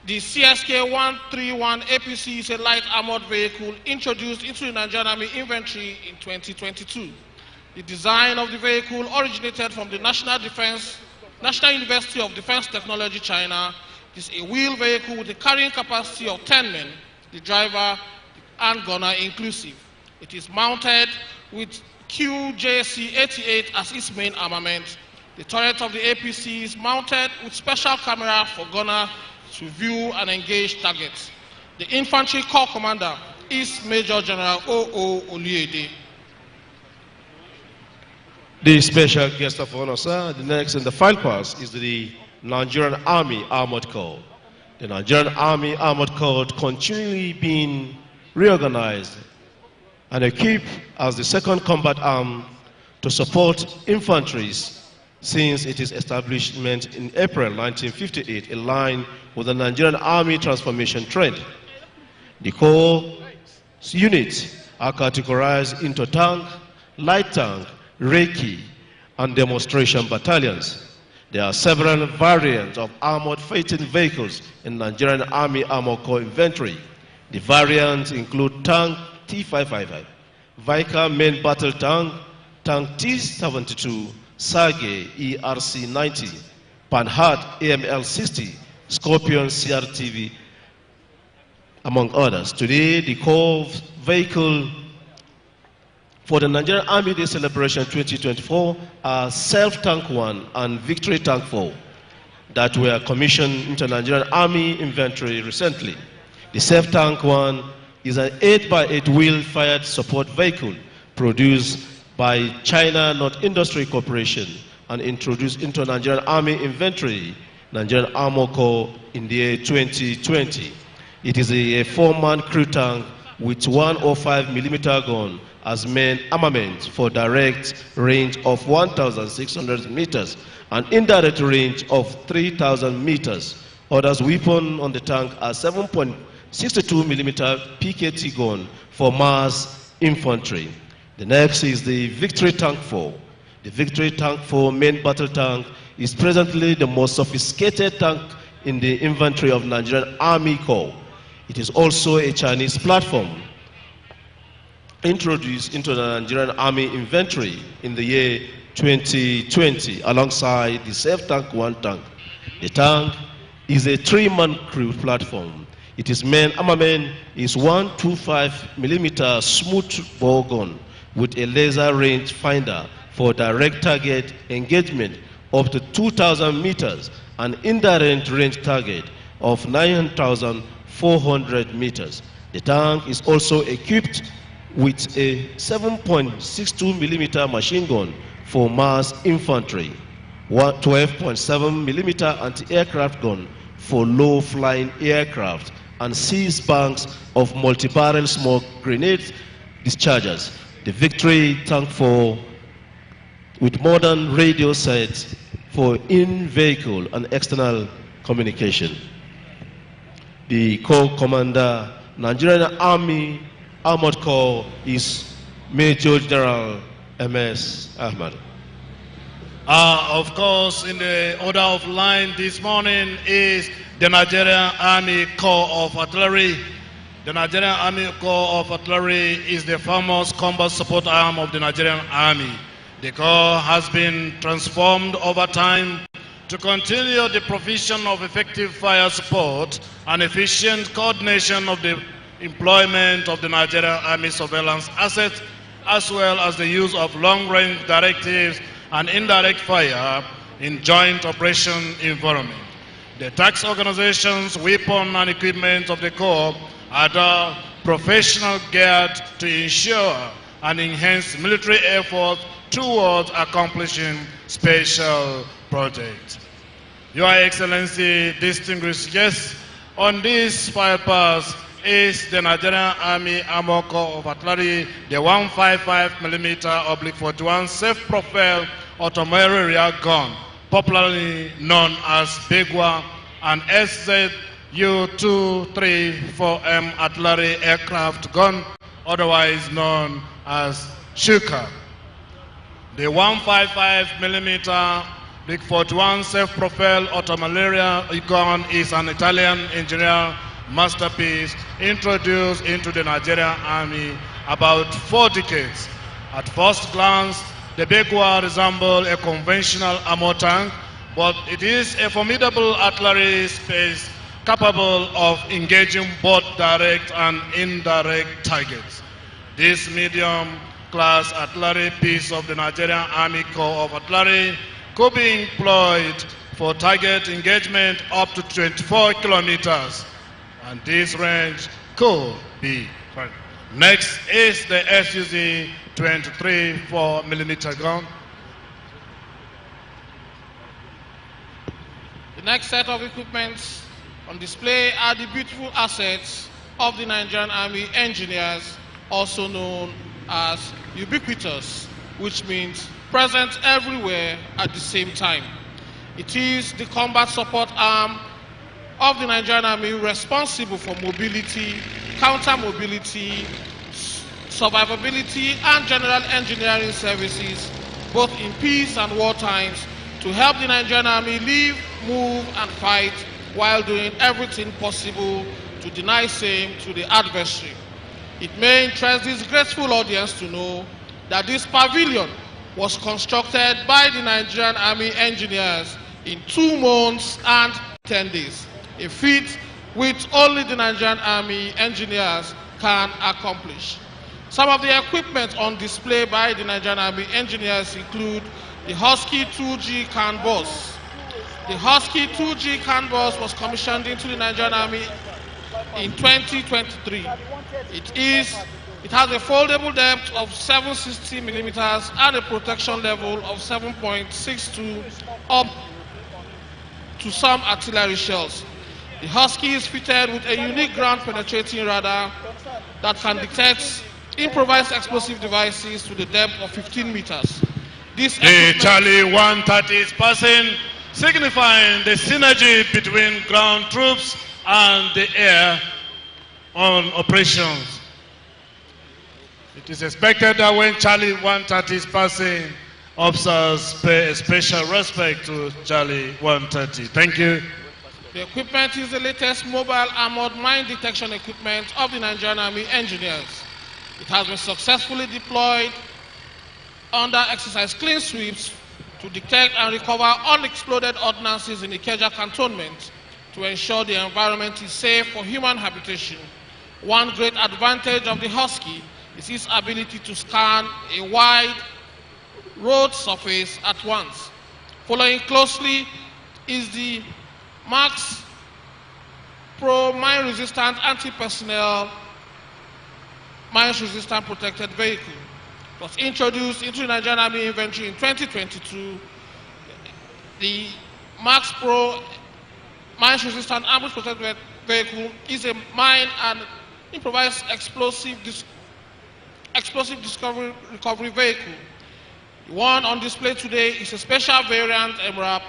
The CSK 131 APC is a light armored vehicle introduced into the Nigerian Army inventory in 2022. The design of the vehicle originated from the National University of Defense Technology, China. It is a wheel vehicle with a carrying capacity of 10 men, the driver and gunner inclusive. It is mounted with QJC 88 as its main armament. The turret of the APC is mounted with special camera for gunner to view and engage targets. The Infantry Corps Commander is Major General O.O. Oluede. The special guest of honor, sir, the next in the file pass is the Nigerian Army Armored Corps. The Nigerian Army Armored Corps continually being reorganized and equipped as the second combat arm to support infantries since its establishment in April 1958, in line with the Nigerian Army transformation trend. The Corps units are categorized into tank, light tank, recce, and demonstration battalions. There are several variants of armored fighting vehicles in Nigerian Army Armored Corps inventory. The variants include tank T555, Vicar main battle tank, tank T72, Sage ERC-90, Panhard AML-60, Scorpion CRTV, among others. Today, the Corps vehicle for the Nigerian Army Day Celebration 2024 are Self-Tank 1 and Victory Tank 4 that were commissioned into Nigerian Army inventory recently. The Self-Tank 1 is an 8x8 wheel-fired support vehicle produced by China North Industry Corporation and introduced into Nigerian Army inventory, Nigerian Armored Corps in the year 2020. It is a 4-man crew tank with 105mm gun as main armament for direct range of 1,600 meters and indirect range of 3,000 meters. Others weapon on the tank are 7.62mm PKT gun for mass infantry. The next is the Victory Tank 4. The Victory Tank 4 main battle tank is presently the most sophisticated tank in the inventory of Nigerian Army Corps. It is also a Chinese platform introduced into the Nigerian Army inventory in the year 2020 alongside the Safe Tank 1 tank. The tank is a 3-man crew platform. Its main armament is 125mm smooth bore gun with a laser range finder for direct target engagement up to 2,000 meters and indirect range target of 9,400 meters. The tank is also equipped with a 7.62mm machine gun for mass infantry, 12.7mm anti-aircraft gun for low-flying aircraft, and 6 banks of multi-barrel smoke grenade dischargers. The Victory Tank 4 with modern radio sets for in-vehicle and external communication. The Corps Commander, Nigerian Army Armored Corps, is Major General M.S. Ahmad. Of course, in the order of line this morning is the Nigerian Army Corps of Artillery. The Nigerian Army Corps of Artillery is the famous combat support arm of the Nigerian Army. The Corps has been transformed over time to continue the provision of effective fire support and efficient coordination of the employment of the Nigerian Army surveillance assets, as well as the use of long-range directives and indirect fire in joint operation environment. The task organizations, weapon and equipment of the Corps are the professional geared to ensure and enhance military efforts towards accomplishing special projects. Your Excellency, distinguished guests, on this fire pass is the Nigerian Army Armored Corps of Artillery, the 155mm/41 self-propelled automatic rear gun, popularly known as Begwa, and SZU-234M artillery aircraft gun, otherwise known as Shuka. The 155mm/41 self-propelled automatic gun is an Italian engineer masterpiece introduced into the Nigerian Army about 4 decades. At first glance, the Begwa resembles a conventional ammo tank, but it is a formidable artillery space capable of engaging both direct and indirect targets. This medium-class artillery piece of the Nigerian Army Corps of Artillery could be employed for target engagement up to 24 kilometers, and this range could be. Next is the SUZ 23.4mm gun. The next set of equipment on display are the beautiful assets of the Nigerian Army engineers, also known as ubiquitous, which means present everywhere at the same time. It is the combat support arm of the Nigerian Army responsible for mobility, counter-mobility, survivability, and general engineering services, both in peace and war times, to help the Nigerian Army live, move, and fight while doing everything possible to deny same to the adversary. It may interest this grateful audience to know that this pavilion was constructed by the Nigerian Army engineers in 2 months and 10 days, a feat which only the Nigerian Army engineers can accomplish. Some of the equipment on display by the Nigerian Army engineers include the Husky 2G CAN bus. The Husky 2G CAN bus was commissioned into the Nigerian Army in 2023. It has a foldable depth of 760 millimeters and a protection level of 7.62 up to some artillery shells. The Husky is fitted with a unique ground-penetrating radar that can detect improvised explosive devices to the depth of 15 meters. The Charlie 130 is passing, signifying the synergy between ground troops and the air on operations. It is expected that when Charlie 130 is passing, officers pay a special respect to Charlie 130. Thank you. The equipment is the latest mobile armored mine detection equipment of the Nigerian Army engineers. It has been successfully deployed under exercise clean sweeps to detect and recover unexploded ordnances in the Ikeja cantonment to ensure the environment is safe for human habitation. One great advantage of the Husky is its ability to scan a wide road surface at once. Following closely is the Max Pro mine-resistant anti-personnel mine-resistant protected vehicle. It was introduced into the Nigerian Army inventory in 2022. The Max Pro mine-resistant ambush protected vehicle is a mine and improvised explosive recovery vehicle. The one on display today is a special variant MRAP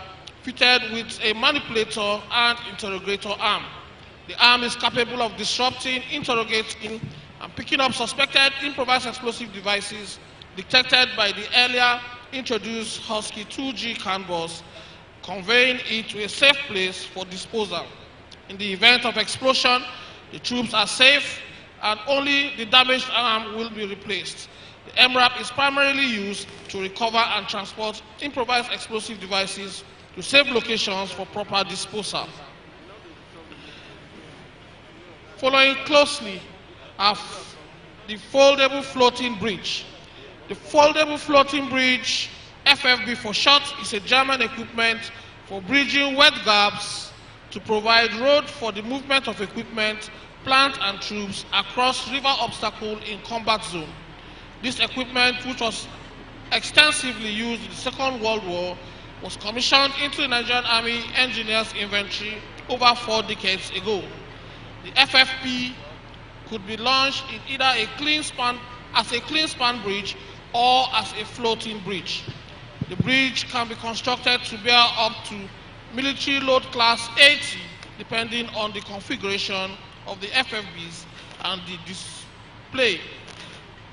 fitted with a manipulator and interrogator arm. The arm is capable of disrupting, interrogating, and picking up suspected improvised explosive devices detected by the earlier introduced Husky 2G CAN bus, conveying it to a safe place for disposal. In the event of explosion, the troops are safe and only the damaged arm will be replaced. The MRAP is primarily used to recover and transport improvised explosive devices to safe locations for proper disposal. Following closely are the foldable floating bridge. The foldable floating bridge, FFB for short, is a German equipment for bridging wet gaps to provide road for the movement of equipment, plant and troops across river obstacle in combat zone. This equipment, which was extensively used in the Second World War, was commissioned into the Nigerian Army engineers inventory over 4 decades ago. The FFP could be launched in either a clean span bridge or as a floating bridge. The bridge can be constructed to bear up to military load class 80 depending on the configuration of the FFBs and the display.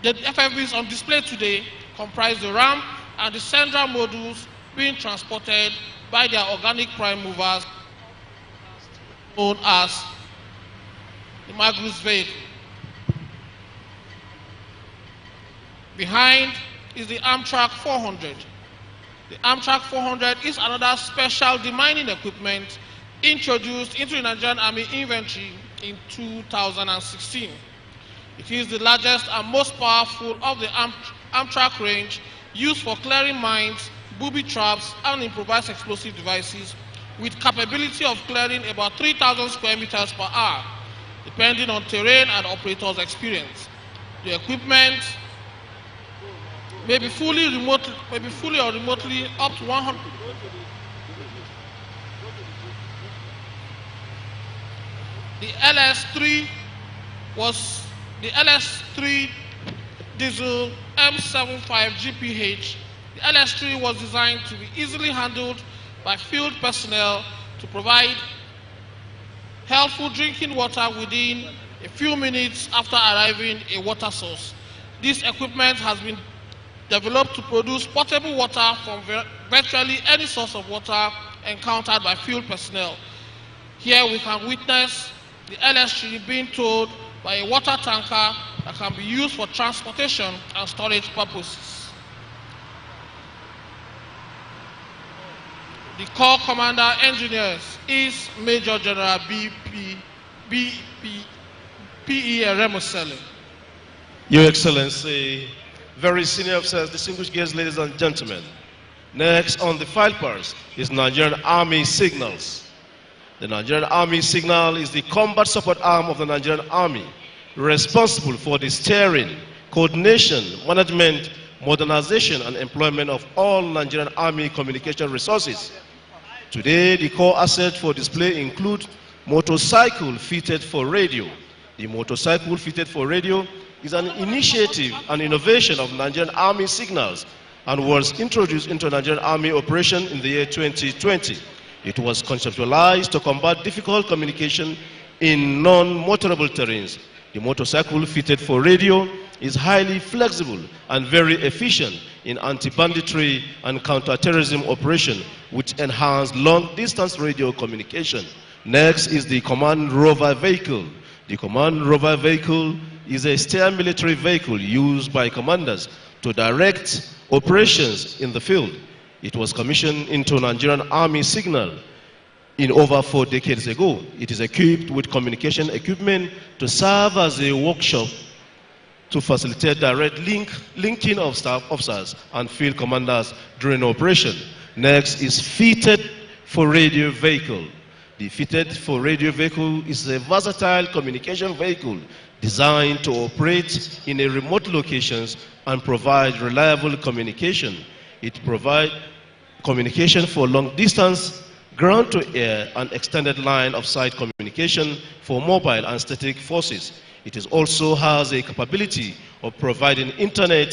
The FFBs on display today comprise the ramp and the central modules being transported by their organic prime movers known as the Magnus vehicle. Behind is the Amtrak 400. The Amtrak 400 is another special demining equipment introduced into the Nigerian Army inventory in 2016. It is the largest and most powerful of the Amtrak range, used for clearing mines, booby traps, and improvised explosive devices, with capability of clearing about 3,000 square meters per hour, depending on terrain and operators' experience. The equipment may be fully or remotely up to 100. The LS3 diesel M75 GPH. The LS3 was designed to be easily handled by field personnel to provide helpful drinking water within a few minutes after arriving a water source. This equipment has been developed to produce potable water from virtually any source of water encountered by field personnel. Here we can witness the LS3 being towed by a water tanker that can be used for transportation and storage purposes. The Corps Commander Engineers is Major General P.E. Remosele. Your Excellency, very senior officers, distinguished guests, ladies and gentlemen. Next on the file pass is Nigerian Army Signals. The Nigerian Army Signal is the combat support arm of the Nigerian Army, responsible for the steering, coordination, management, modernization, and employment of all Nigerian Army communication resources. Today, the core assets for display include motorcycle fitted for radio. The motorcycle fitted for radio is an initiative and innovation of Nigerian Army Signals and was introduced into Nigerian Army operation in the year 2020. It was conceptualized to combat difficult communication in non-motorable terrains. The motorcycle fitted for radio is highly flexible and very efficient in anti-banditry and counter-terrorism operation, which enhance long-distance radio communication. Next is the command rover vehicle. The command rover vehicle is a steer military vehicle used by commanders to direct operations in the field. It was commissioned into Nigerian Army signal in over 4 decades ago. It is equipped with communication equipment to serve as a workshop to facilitate direct linking of staff officers and field commanders during operation. Next is fitted for radio vehicle. The fitted for radio vehicle is a versatile communication vehicle designed to operate in a remote locations and provide reliable communication. It provides communication for long distance, ground to air, and extended line of sight communication for mobile and static forces. It also has a capability of providing internet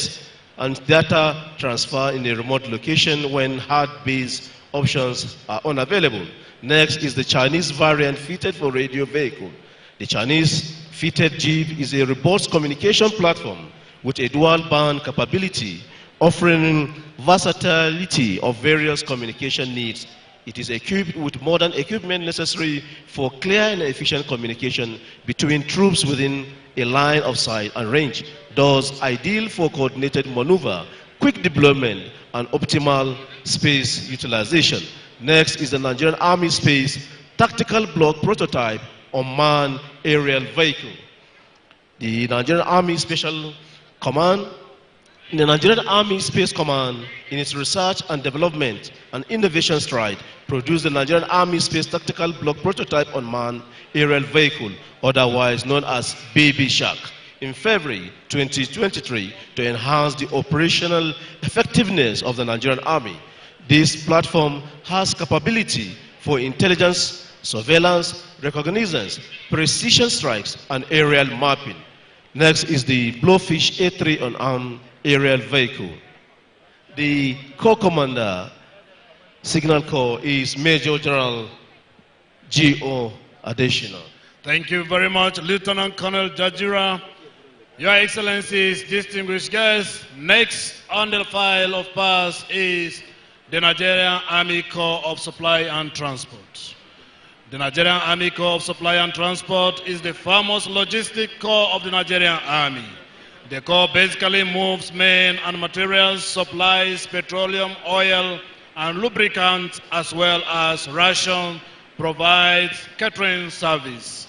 and data transfer in a remote location when hard-based options are unavailable. Next is the Chinese variant fitted for radio vehicle. The Chinese fitted Jeep is a robust communication platform with a dual band capability, offering versatility of various communication needs. It is equipped with modern equipment necessary for clear and efficient communication between troops within a line of sight and range, thus ideal for coordinated maneuver, quick deployment, and optimal space utilization. Next is the Nigerian Army Space Tactical Block Prototype Unmanned Aerial Vehicle. The Nigerian Army Special Command The Nigerian Army Space Command, in its research and development and innovation stride, produced the Nigerian Army Space Tactical Block Prototype Unmanned Aerial Vehicle, otherwise known as Baby Shark, in February 2023 to enhance the operational effectiveness of the Nigerian Army. This platform has capability for intelligence, surveillance, reconnaissance, precision strikes, and aerial mapping. Next is the Blowfish A3 unarmed aerial vehicle. The Corps Commander, Signal Corps, is Major General G.O. Adesina. Thank you very much, Lieutenant Colonel Jajira. Your Excellencies, distinguished guests, next on the file of pass is the Nigerian Army Corps of Supply and Transport. The Nigerian Army Corps of Supply and Transport is the foremost logistic corps of the Nigerian Army. The corps basically moves men and materials, supplies, petroleum, oil, and lubricants, as well as ration, provides catering service.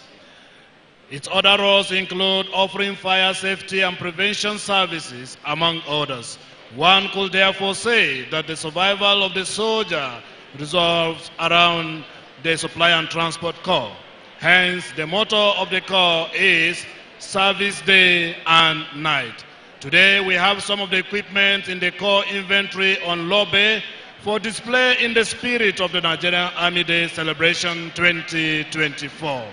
Its other roles include offering fire safety and prevention services, among others. One could therefore say that the survival of the soldier revolves around the Supply and Transport Corps. Hence, the motto of the Corps is service day and night. Today, we have some of the equipment in the Corps inventory on low bay for display in the spirit of the Nigerian Army Day celebration 2024.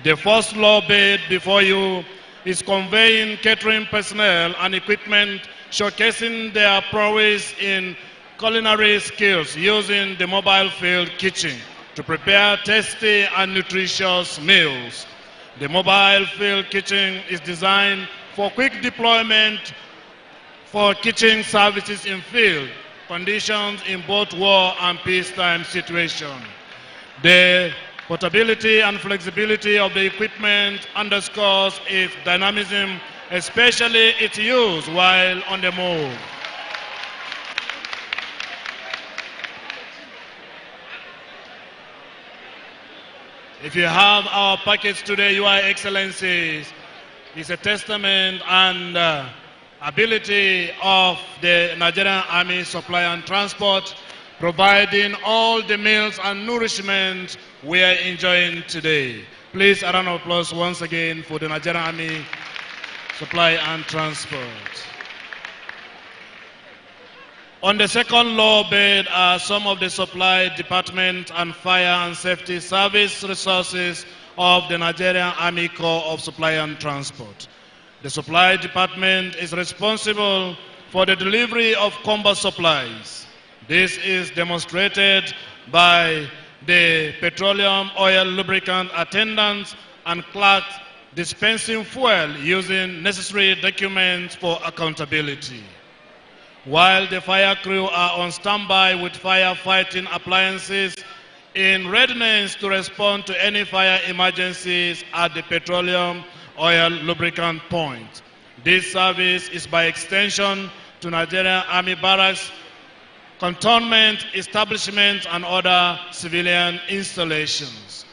The first low bay before you is conveying catering personnel and equipment showcasing their prowess in culinary skills using the mobile field kitchen to prepare tasty and nutritious meals. The mobile field kitchen is designed for quick deployment for kitchen services in field conditions in both war and peacetime situations. The portability and flexibility of the equipment underscores its dynamism, especially its use while on the move. If you have our package today, Your Excellencies, it's a testament and ability of the Nigerian Army Supply and Transport, providing all the meals and nourishment we are enjoying today. Please, a round of applause once again for the Nigerian Army Supply and Transport. On the second low bed are some of the supply department and fire and safety service resources of the Nigerian Army Corps of Supply and Transport. The supply department is responsible for the delivery of combat supplies. This is demonstrated by the petroleum, oil, lubricant attendants and clerks dispensing fuel using necessary documents for accountability. While the fire crew are on standby with firefighting appliances in readiness to respond to any fire emergencies at the petroleum oil lubricant point. This service is by extension to Nigerian Army barracks, cantonment establishments, and other civilian installations.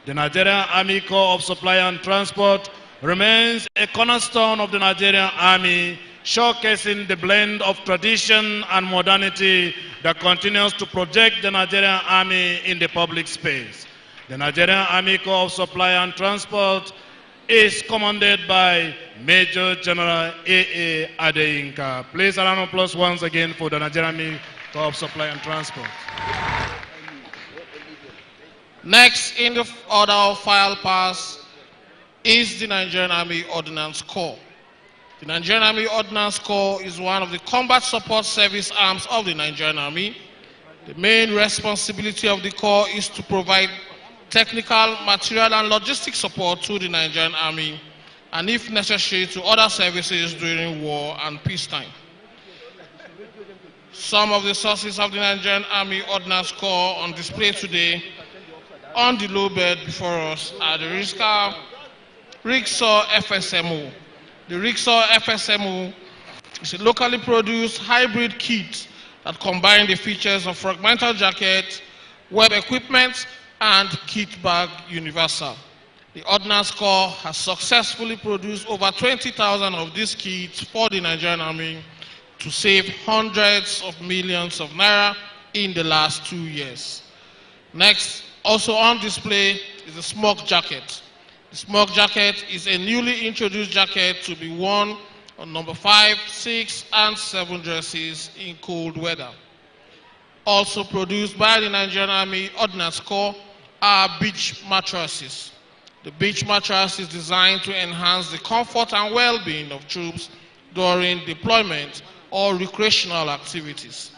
The Nigerian Army Corps of Supply and Transport remains a cornerstone of the Nigerian Army, showcasing the blend of tradition and modernity that continues to project the Nigerian Army in the public space. The Nigerian Army Corps of Supply and Transport is commanded by Major General A.A. Adeyinka. Please a round of applause once again for the Nigerian Army Corps of Supply and Transport. Next in the order of file pass is the Nigerian Army Ordnance Corps. The Nigerian Army Ordnance Corps is one of the combat support service arms of the Nigerian Army. The main responsibility of the Corps is to provide technical, material, and logistic support to the Nigerian Army, and if necessary, to other services during war and peacetime. Some of the sources of the Nigerian Army Ordnance Corps on display today on the low bed before us are the Ricksaw FSMO. The Ricksaw FSMO is a locally produced hybrid kit that combines the features of fragmental jacket, web equipment, and kit bag universal. The Ordnance Corps has successfully produced over 20,000 of these kits for the Nigerian Army to save hundreds of millions of naira in the last 2 years. Next, also on display is the smoke jacket. The smoke jacket is a newly introduced jacket to be worn on number 5, 6, and 7 dresses in cold weather. Also produced by the Nigerian Army Ordnance Corps are beach mattresses. The beach mattress is designed to enhance the comfort and well-being of troops during deployment or recreational activities.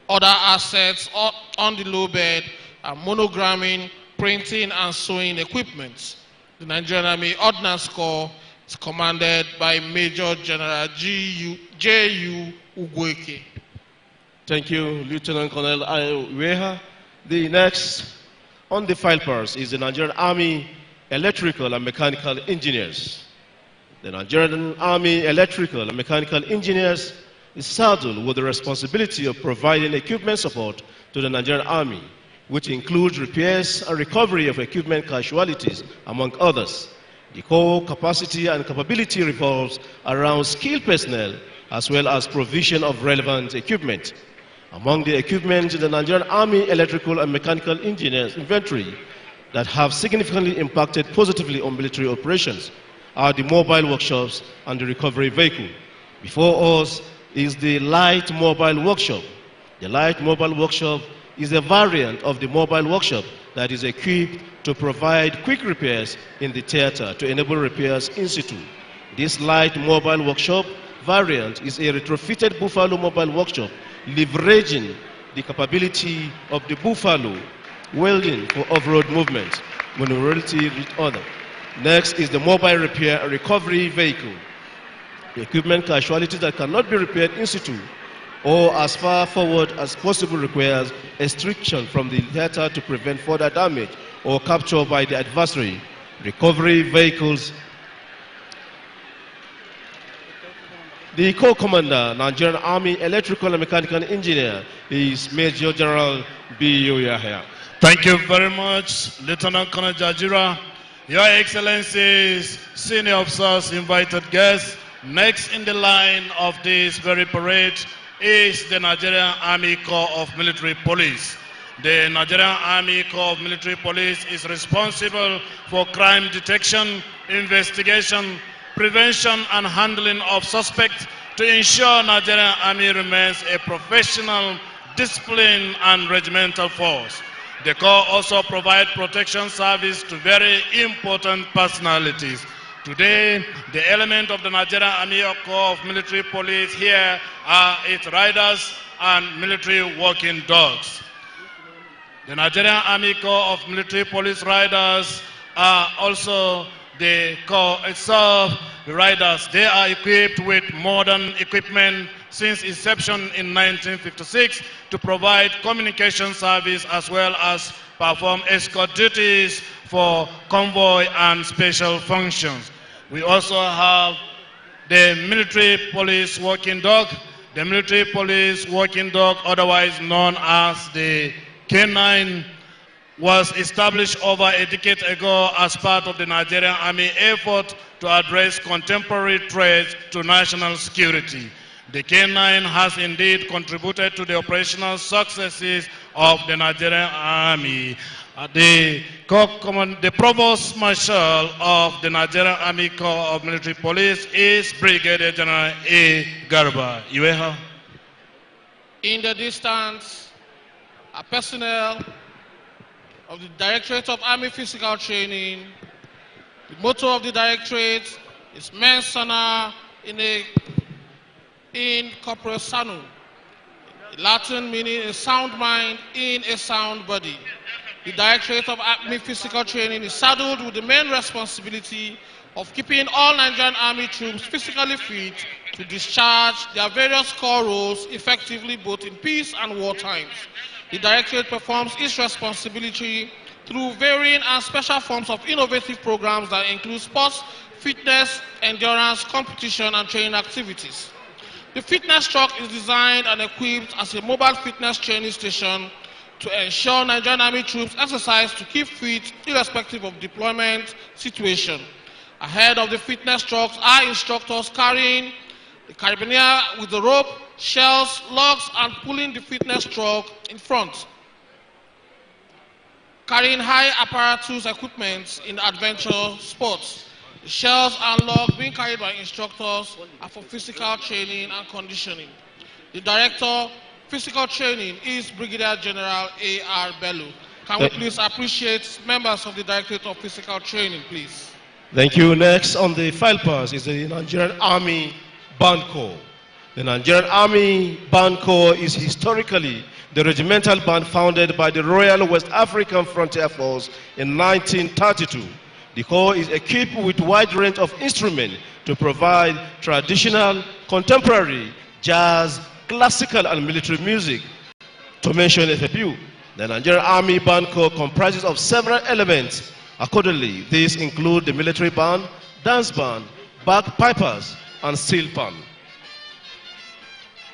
Other assets on the low bed are monogramming, printing, and sewing equipment. The Nigerian Army Ordnance Corps is commanded by Major General J.U. Ugweke. Thank you, Lieutenant Colonel Ayoweha. The next on the file pass is the Nigerian Army Electrical and Mechanical Engineers. The Nigerian Army Electrical and Mechanical Engineers is saddled with the responsibility of providing equipment support to the Nigerian Army, which includes repairs and recovery of equipment casualties, among others. The core capacity and capability revolves around skilled personnel as well as provision of relevant equipment. Among the equipment in the Nigerian Army Electrical and Mechanical Engineers inventory that have significantly impacted positively on military operations are the mobile workshops and the recovery vehicle. Before us is the light mobile workshop. The light mobile workshop is a variant of the mobile workshop that is equipped to provide quick repairs in the theater to enable repairs in situ. This light mobile workshop variant is a retrofitted Buffalo mobile workshop leveraging the capability of the Buffalo welding for off-road movement, maneuverability with other. Next is the mobile repair and recovery vehicle. The equipment casualties that cannot be repaired in situ or as far forward as possible requires extraction from the theater to prevent further damage or capture by the adversary. Recovery vehicles. The co-commander, Nigerian Army Electrical and Mechanical Engineer, is Major General B.U. Yahya. Thank you very much, Lieutenant Colonel Jajira. Your Excellencies, senior officers, invited guests, next in the line of this very parade is the Nigerian Army Corps of Military Police. The Nigerian Army Corps of Military Police is responsible for crime detection, investigation, prevention, and handling of suspects to ensure Nigerian Army remains a professional, disciplined, and regimental force. The Corps also provides protection service to very important personalities. Today, the element of the Nigerian Army Corps of Military Police here are its riders and military walking dogs. The Nigerian Army Corps of Military Police riders are also the corps itself, the riders, they are equipped with modern equipment since inception in 1956 to provide communication service as well as perform escort duties for convoy and special functions. We also have the military police working dog. The military police working dog, otherwise known as the K9, was established over a decade ago as part of the Nigerian Army effort to address contemporary threats to national security. The K9 has indeed contributed to the operational successes of the Nigerian Army. The Provost Marshal of the Nigerian Army Corps of Military Police is Brigadier General A. Garba. Iweha. In the distance, a personnel of the Directorate of Army Physical Training. The motto of the Directorate is Mens Sana in Corpore Sano, Latin meaning a sound mind in a sound body. The Directorate of Army Physical Training is saddled with the main responsibility of keeping all Nigerian Army troops physically fit to discharge their various core roles effectively both in peace and war times. The Directorate performs its responsibility through varying and special forms of innovative programs that include sports, fitness, endurance, competition, and training activities. The fitness truck is designed and equipped as a mobile fitness training station to ensure Nigerian Army troops exercise to keep fit irrespective of deployment situation. Ahead of the fitness trucks are instructors carrying the carabiner with the rope, shells, logs, and pulling the fitness truck in front. Carrying high apparatus equipment in adventure sports. The shells and logs being carried by instructors are for physical training and conditioning. The Director, Physical Training is Brigadier General A.R. Bello. Can we please appreciate members of the Directorate of Physical Training, please? Thank you. Next on the file pass is the Nigerian Army Band Corps. The Nigerian Army Band Corps is historically the regimental band founded by the Royal West African Frontier Force in 1932. The Corps is equipped with a wide range of instruments to provide traditional, contemporary, jazz, classical, and military music. To mention a few, the Nigerian Army Band Corps comprises of several elements. Accordingly, these include the military band, dance band, bagpipers, and steel pan.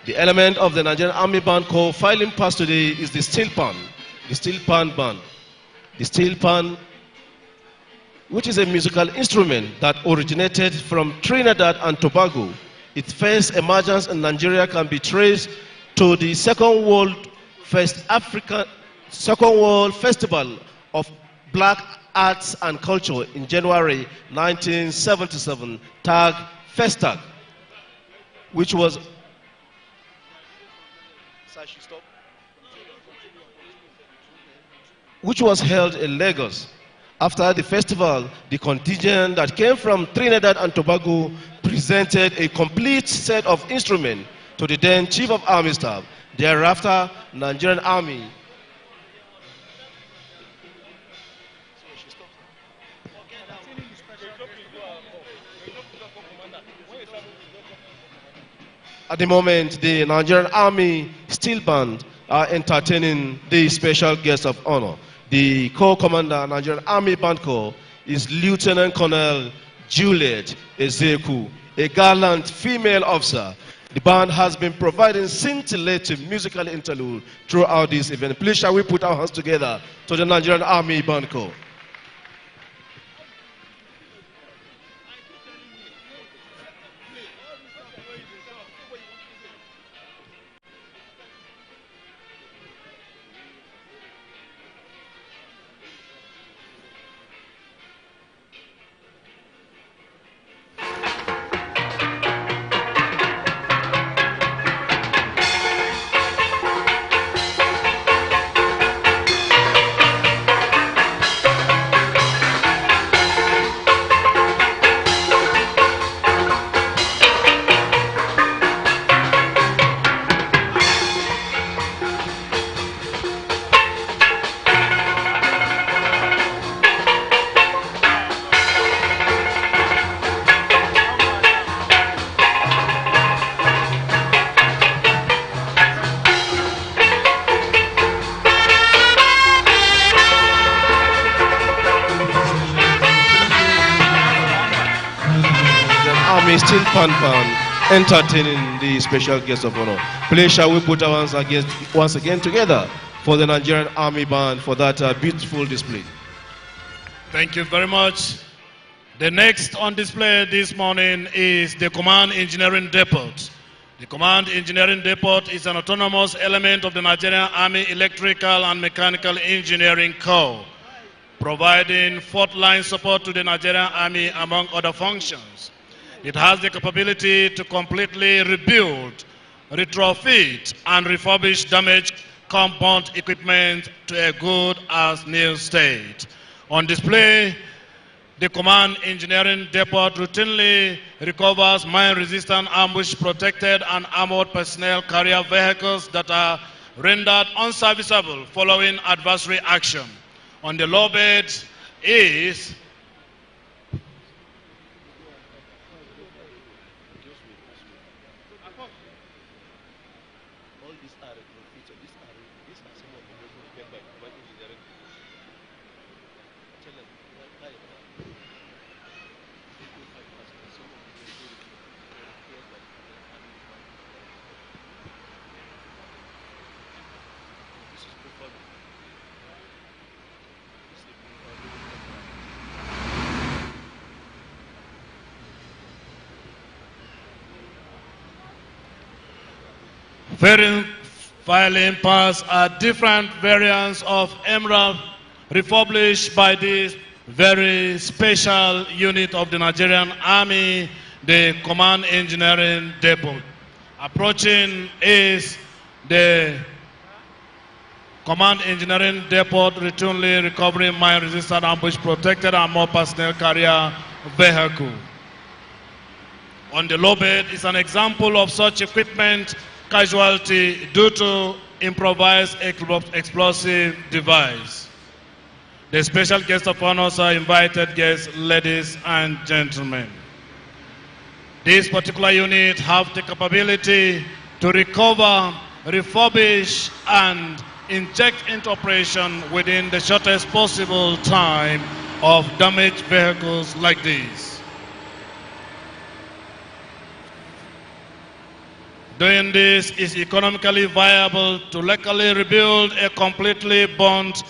The element of the Nigerian Army Band Corps filing pass today is the steel pan band. The steel pan, which is a musical instrument that originated from Trinidad and Tobago. Its first emergence in Nigeria can be traced to the Second World Festival of Black Arts and Culture in January 1977, tagged Festag, which was held in Lagos. After the festival, the contingent that came from Trinidad and Tobago presented a complete set of instruments to the then Chief of Army Staff. Thereafter, Nigerian Army at the moment, the Nigerian Army Steel Band are entertaining the special guest of honor. The Corps Commander, Nigerian Army Band Corps, is Lieutenant Colonel Juliet Ezeku, a gallant female officer. The band has been providing scintillating musical interlude throughout this event. Please, shall we put our hands together to the Nigerian Army Band Corps. Army Steel Pan entertaining the special guest of honor. Please shall we put our hands once again together for the Nigerian Army Band for that beautiful display. Thank you very much. The next on display this morning is the Command Engineering Depot. The Command Engineering Depot is an autonomous element of the Nigerian Army Electrical and Mechanical Engineering Corps, providing fourth-line support to the Nigerian Army among other functions. It has the capability to completely rebuild, retrofit, and refurbish damaged compound equipment to a good as new state. On display, the Command Engineering Depot routinely recovers mine-resistant, ambush-protected, and armored personnel carrier vehicles that are rendered unserviceable following adversary action. On the low bed is fairing filing parts are different variants of MRAP refurbished by this very special unit of the Nigerian Army, the Command Engineering Depot. Approaching is the Command Engineering Depot routinely recovering mine-resistant, ambush-protected, and more personnel carrier vehicle. On the low bed is an example of such equipment casualty due to improvised explosive device. The special guests of honor are invited guests, ladies and gentlemen. This particular unit have the capability to recover, refurbish, and inject into operation within the shortest possible time of damaged vehicles like this. Doing this is economically viable to locally rebuild a completely burnt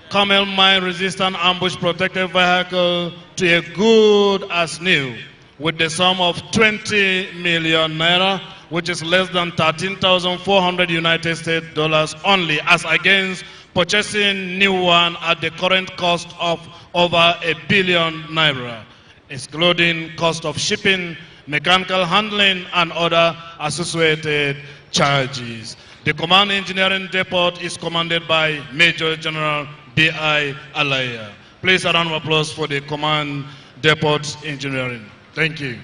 camel mine-resistant ambush-protected vehicle to a good as new, with the sum of 20 million naira, which is less than 13,400 United States dollars only, as against purchasing new one at the current cost of over 1 billion naira, excluding cost of shipping, mechanical handling, and other associated charges. The Command Engineering Depot is commanded by Major General B.I. Alaya. Please a round of applause for the Command Depot Engineering. Thank you.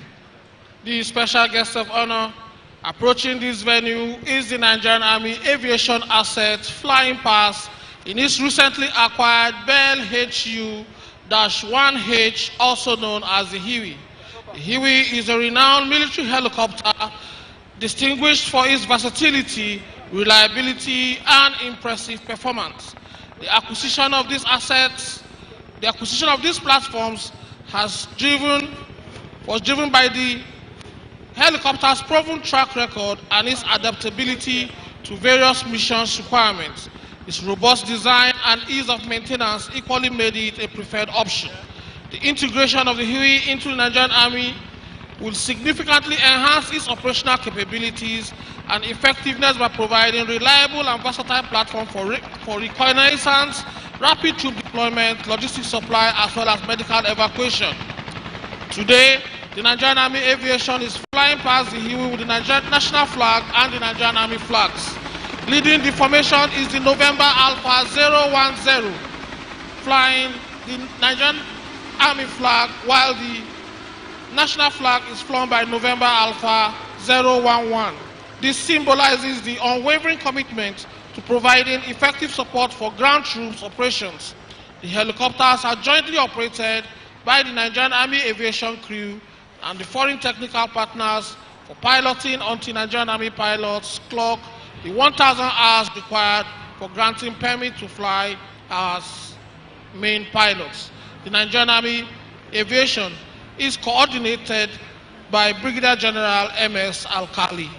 The special guest of honor approaching this venue is the Nigerian Army Aviation Asset Flying Pass in its recently acquired Bell HU-1H, also known as the Huey. The Huey is a renowned military helicopter distinguished for its versatility, reliability, and impressive performance. The acquisition of these assets, the acquisition of these platforms was driven by the helicopter's proven track record and its adaptability to various missions requirements. Its robust design and ease of maintenance equally made it a preferred option. The integration of the Huey into the Nigerian Army will significantly enhance its operational capabilities and effectiveness by providing reliable and versatile platform for reconnaissance, rapid troop deployment, logistics supply, as well as medical evacuation. Today, the Nigerian Army Aviation is flying past the Huey with the Nigerian national flag and the Nigerian Army flags. Leading the formation is the November Alpha 010, flying the Nigerian Army flag, while the national flag is flown by November Alpha 011. This symbolizes the unwavering commitment to providing effective support for ground troops operations. The helicopters are jointly operated by the Nigerian Army Aviation crew and the foreign technical partners for piloting until Nigerian Army pilots clock the 1,000 hours required for granting permit to fly as main pilots. The Nigerian Army Aviation is coordinated by Brigadier General M.S. Alkali.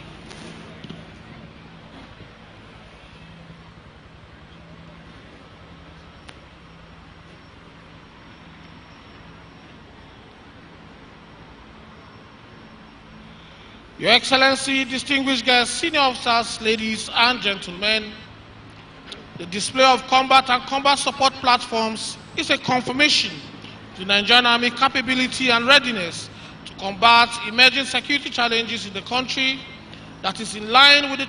Your Excellency, distinguished guests, senior officers, ladies and gentlemen, the display of combat and combat support platforms is a confirmation of the Nigerian Army capability and readiness to combat emerging security challenges in the country that is in line with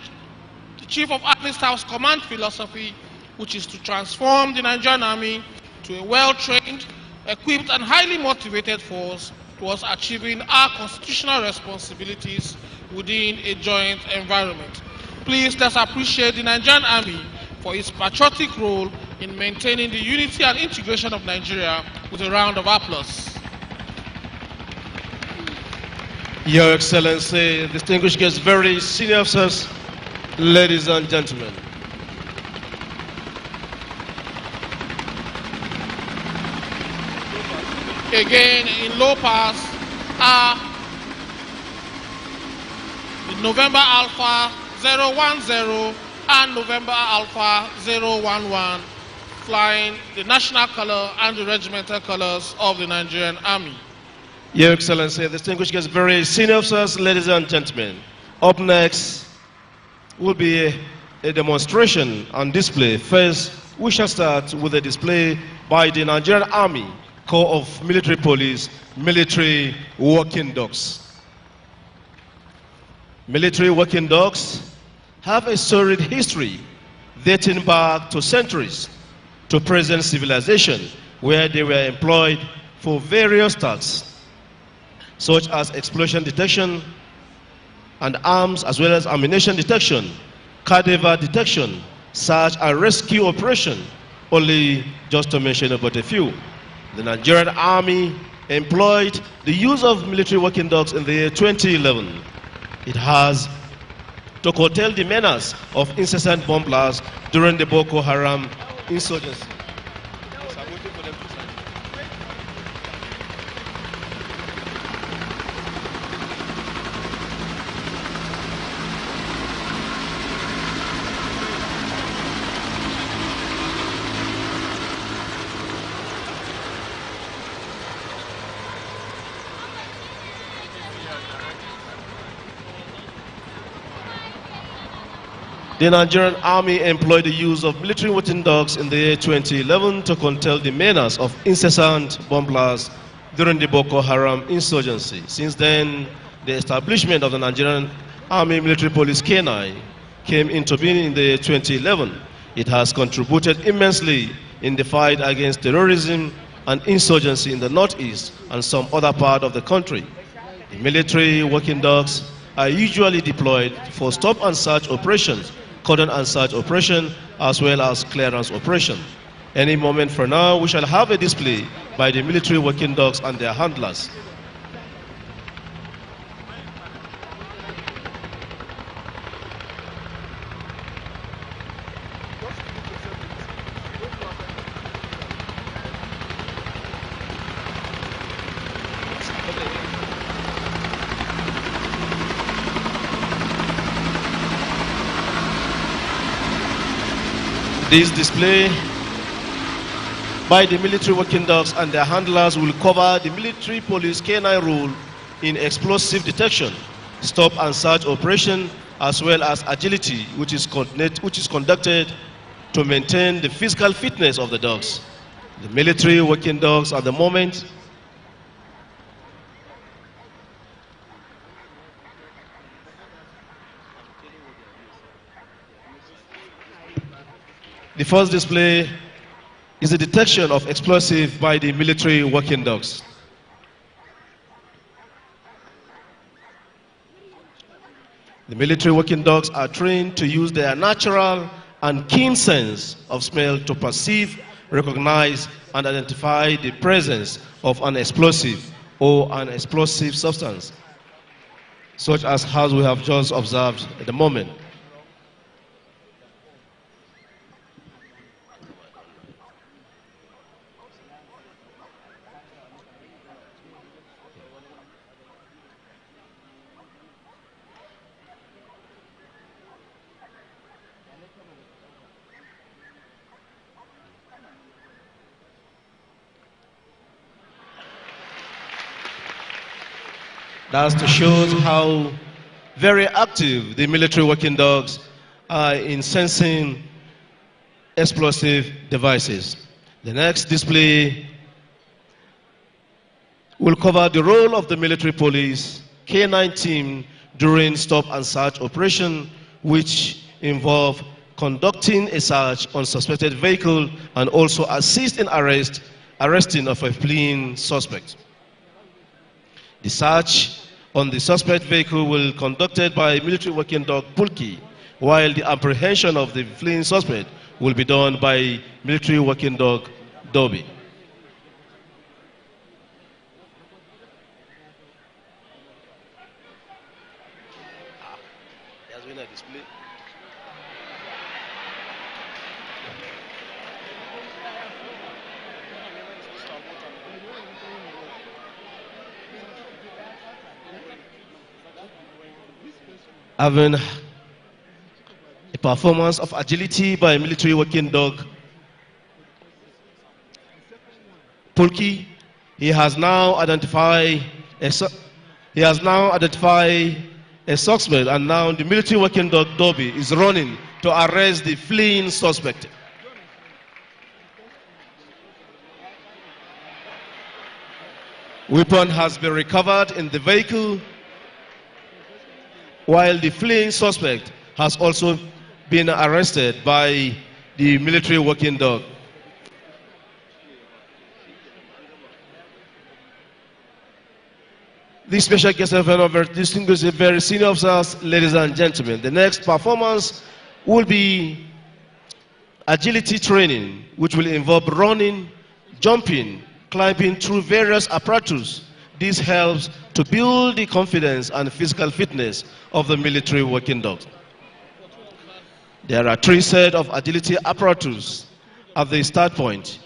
the Chief of Army Staff's command philosophy, which is to transform the Nigerian Army to a well-trained, equipped and highly motivated force towards achieving our constitutional responsibilities within a joint environment. Please let's appreciate the Nigerian Army for its patriotic role in maintaining the unity and integration of Nigeria with a round of applause. Your Excellency, distinguished guests, very senior officers, ladies and gentlemen. Again, in low pass are the November Alpha 010 and November Alpha 011, flying the national color and the regimental colors of the Nigerian Army. Your Excellency, distinguished guests, very senior officers, ladies and gentlemen. Up next will be a demonstration and display. First, we shall start with a display by the Nigerian Army Corps of Military Police, military working dogs. Military working dogs have a storied history dating back to centuries to present civilization, where they were employed for various tasks, such as explosion detection and arms, as well as ammunition detection, cadaver detection, search and rescue operation, only just to mention about a few. The Nigerian Army employed the use of military working dogs in the year 2011. It has to curtail the menace of incessant bomb blasts during the Boko Haram insurgency. The Nigerian Army employed the use of military working dogs in the year 2011 to curtail the menace of incessant bomb blasts during the Boko Haram insurgency. Since then, the establishment of the Nigerian Army Military Police K9 came into being in the year 2011. It has contributed immensely in the fight against terrorism and insurgency in the northeast and some other part of the country. The military working dogs are usually deployed for stop and search operations, cordon and search operation, as well as clearance operation. Any moment from now, we shall have a display by the military working dogs and their handlers. This display by the military working dogs and their handlers will cover the military police K9 role in explosive detection, stop and search operation, as well as agility, which is conducted to maintain the physical fitness of the dogs. The military working dogs at the moment the first display is the detection of explosive by the military working dogs. The military working dogs are trained to use their natural and keen sense of smell to perceive, recognize, and identify the presence of an explosive or an explosive substance, such as we have just observed at the moment. That's to show how very active the military working dogs are in sensing explosive devices. The next display will cover the role of the military police K9 team during stop and search operation, which involve conducting a search on suspected vehicle and also assist in arresting of a fleeing suspect. The search on the suspect vehicle will be conducted by military working dog Pulki, while the apprehension of the fleeing suspect will be done by military working dog Dobby. Having a performance of agility by military working dog Pulki, he has now identified a suspect, and now the military working dog Dobby is running to arrest the fleeing suspect. Weapon has been recovered in the vehicle, while the fleeing suspect has also been arrested by the military working dog. This special guest of honor, distinguished very senior officers, ladies and gentlemen. The next performance will be agility training, which will involve running, jumping, climbing through various apparatus. This helps to build the confidence and physical fitness of the military working dogs. There are 3 sets of agility apparatus at the start point.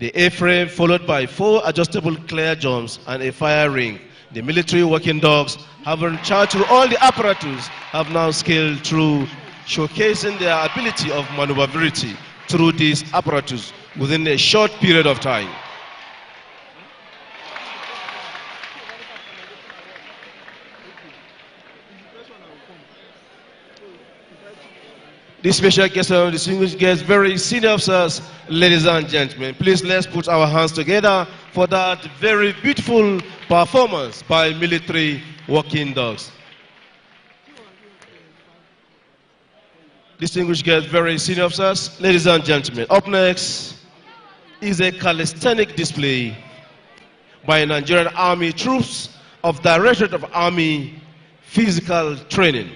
The A-frame followed by 4 adjustable clear jumps and a fire ring. The military working dogs, having charged through all the apparatus, have now scaled through, showcasing their ability of maneuverability through these apparatus within a short period of time. This special guest, distinguished guests, very senior officers, ladies and gentlemen, please let's put our hands together for that very beautiful performance by military working dogs. Distinguished guests, very senior officers, ladies and gentlemen, up next is a calisthenic display by Nigerian Army troops of Directorate of Army Physical Training.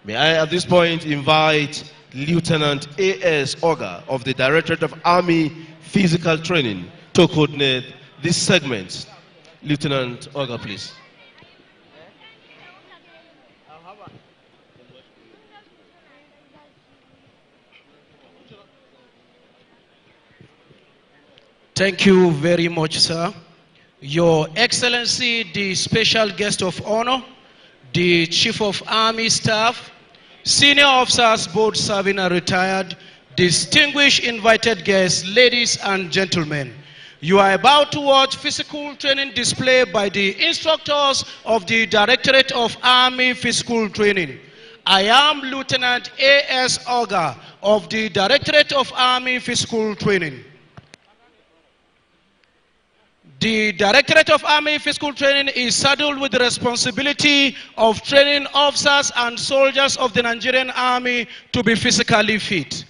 May I at this point invite Lieutenant A.S. Oga of the Directorate of Army Physical Training to coordinate this segment. Lieutenant Oga, please. Thank you very much, sir. Your Excellency, the special guest of honor, the Chief of Army Staff, senior officers, both serving and retired, distinguished invited guests, ladies and gentlemen. You are about to watch physical training display by the instructors of the Directorate of Army Physical Training. I am Lieutenant A.S. Oga of the Directorate of Army Physical Training. The Directorate of Army Physical Training is saddled with the responsibility of training officers and soldiers of the Nigerian Army to be physically fit.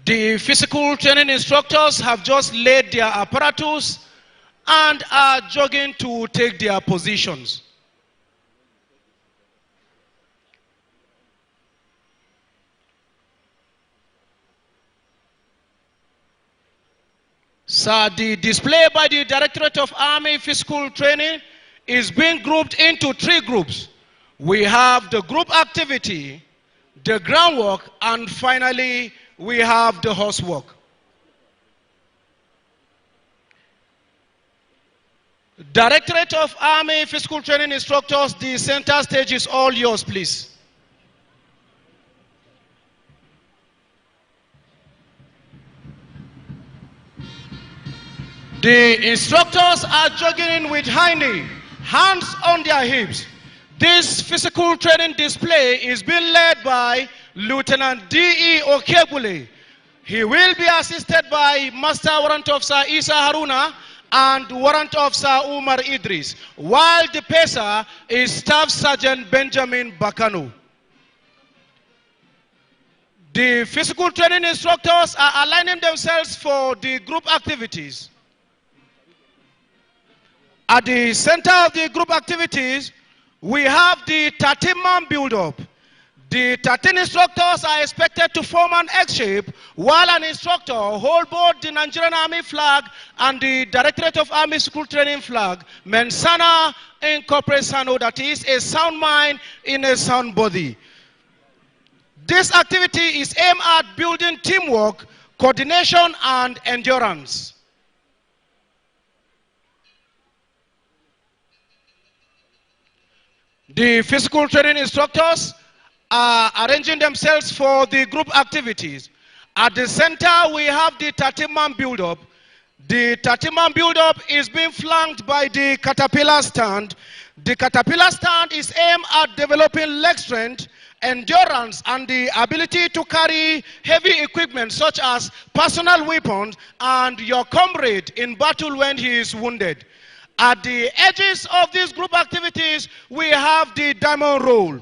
The physical training instructors have just laid their apparatus and are jogging to take their positions. Sir, the display by the Directorate of Army Physical Training is being grouped into 3 groups. We have the group activity, the groundwork, and finally, we have the horsework. Directorate of Army Physical Training instructors, the center stage is all yours, please. The instructors are jogging in with high knee, hands on their hips. This physical training display is being led by Lieutenant D.E. Okebule. He will be assisted by Master Warrant Officer Isa Haruna and Warrant Officer Umar Idris, while the pacer is Staff Sergeant Benjamin Bakano. The physical training instructors are aligning themselves for the group activities. At the center of the group activities, we have the 13-man build-up. The 13 instructors are expected to form an X shape, while an instructor hold both the Nigerian Army flag and the Directorate of Army School Training flag. Mensana incorporates Sano, that is a sound mind in a sound body. This activity is aimed at building teamwork, coordination, and endurance. The physical training instructors are arranging themselves for the group activities. At the center, we have the 13-man build-up. The 13-man build-up is being flanked by the caterpillar stand. The caterpillar stand is aimed at developing leg strength, endurance, and the ability to carry heavy equipment such as personal weapons and your comrade in battle when he is wounded. At the edges of these group activities, we have the diamond roll.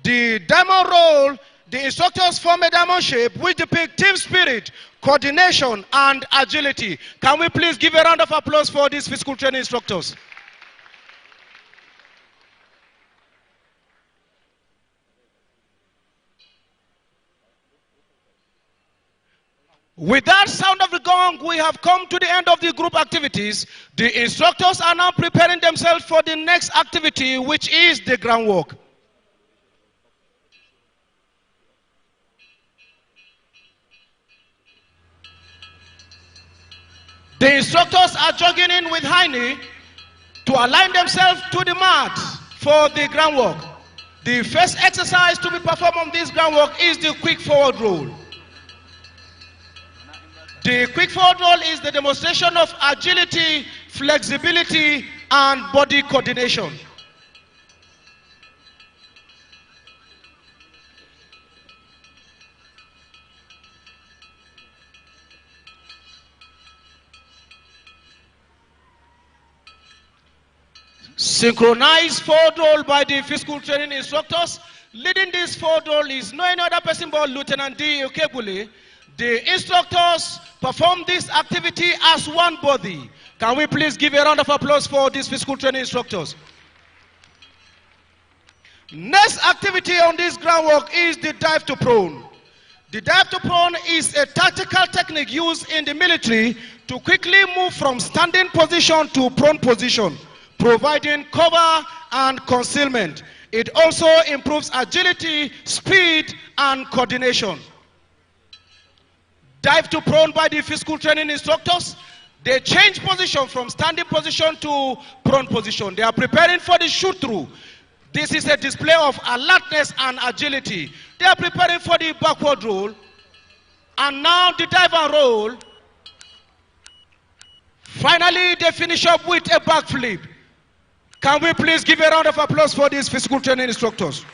The diamond roll, the instructors form a diamond shape which depict team spirit, coordination, and agility. Can we please give a round of applause for these physical training instructors? With that sound of the gong, we have come to the end of the group activities. The instructors are now preparing themselves for the next activity, which is the groundwork. The instructors are jogging in with high knee to align themselves to the mat for the groundwork. The first exercise to be performed on this groundwork is the quick forward roll. The quick forward roll is the demonstration of agility, flexibility, and body coordination. Synchronized forward roll by the physical training instructors. Leading this forward roll is no other person but Lieutenant D. Okebule. The instructors perform this activity as one body. Can we please give a round of applause for these physical training instructors? Next activity on this groundwork is the dive to prone. The dive to prone is a tactical technique used in the military to quickly move from standing position to prone position, providing cover and concealment. It also improves agility, speed, and coordination. Dive to prone by the physical training instructors. They change position from standing position to prone position. They are preparing for the shoot through. This is a display of alertness and agility. They are preparing for the backward roll. And now the dive and roll. Finally, they finish up with a backflip. Can we please give a round of applause for these physical training instructors?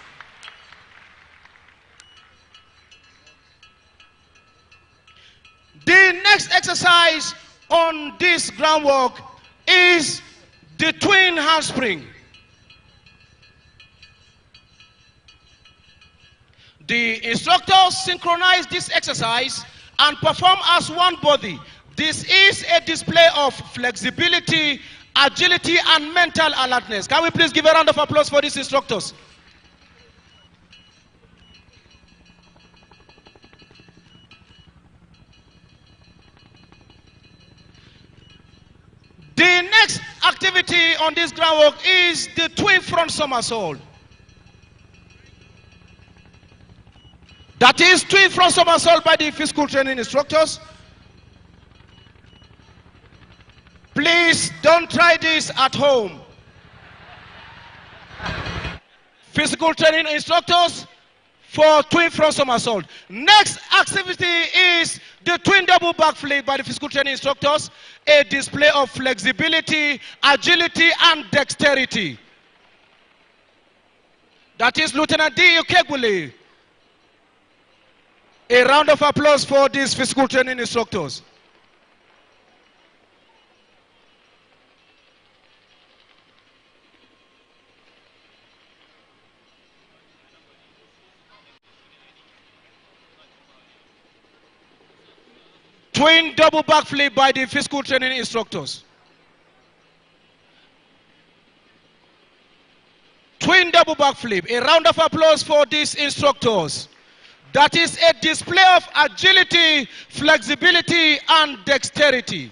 The next exercise on this groundwork is the twin handspring. The instructors synchronize this exercise and perform as one body. This is a display of flexibility, agility, and mental alertness. Can we please give a round of applause for these instructors? The next activity on this groundwork is the twin front somersault. That is twin front somersault by the physical training instructors. Please don't try this at home. Physical training instructors for twin front somersault. Next activity is The twin double backflip by the physical training instructors, a display of flexibility, agility, and dexterity. That is Lieutenant D. Okegbule. A round of applause for these physical training instructors. Twin double backflip by the physical training instructors. Twin double backflip. A round of applause for these instructors. That is a display of agility, flexibility, and dexterity.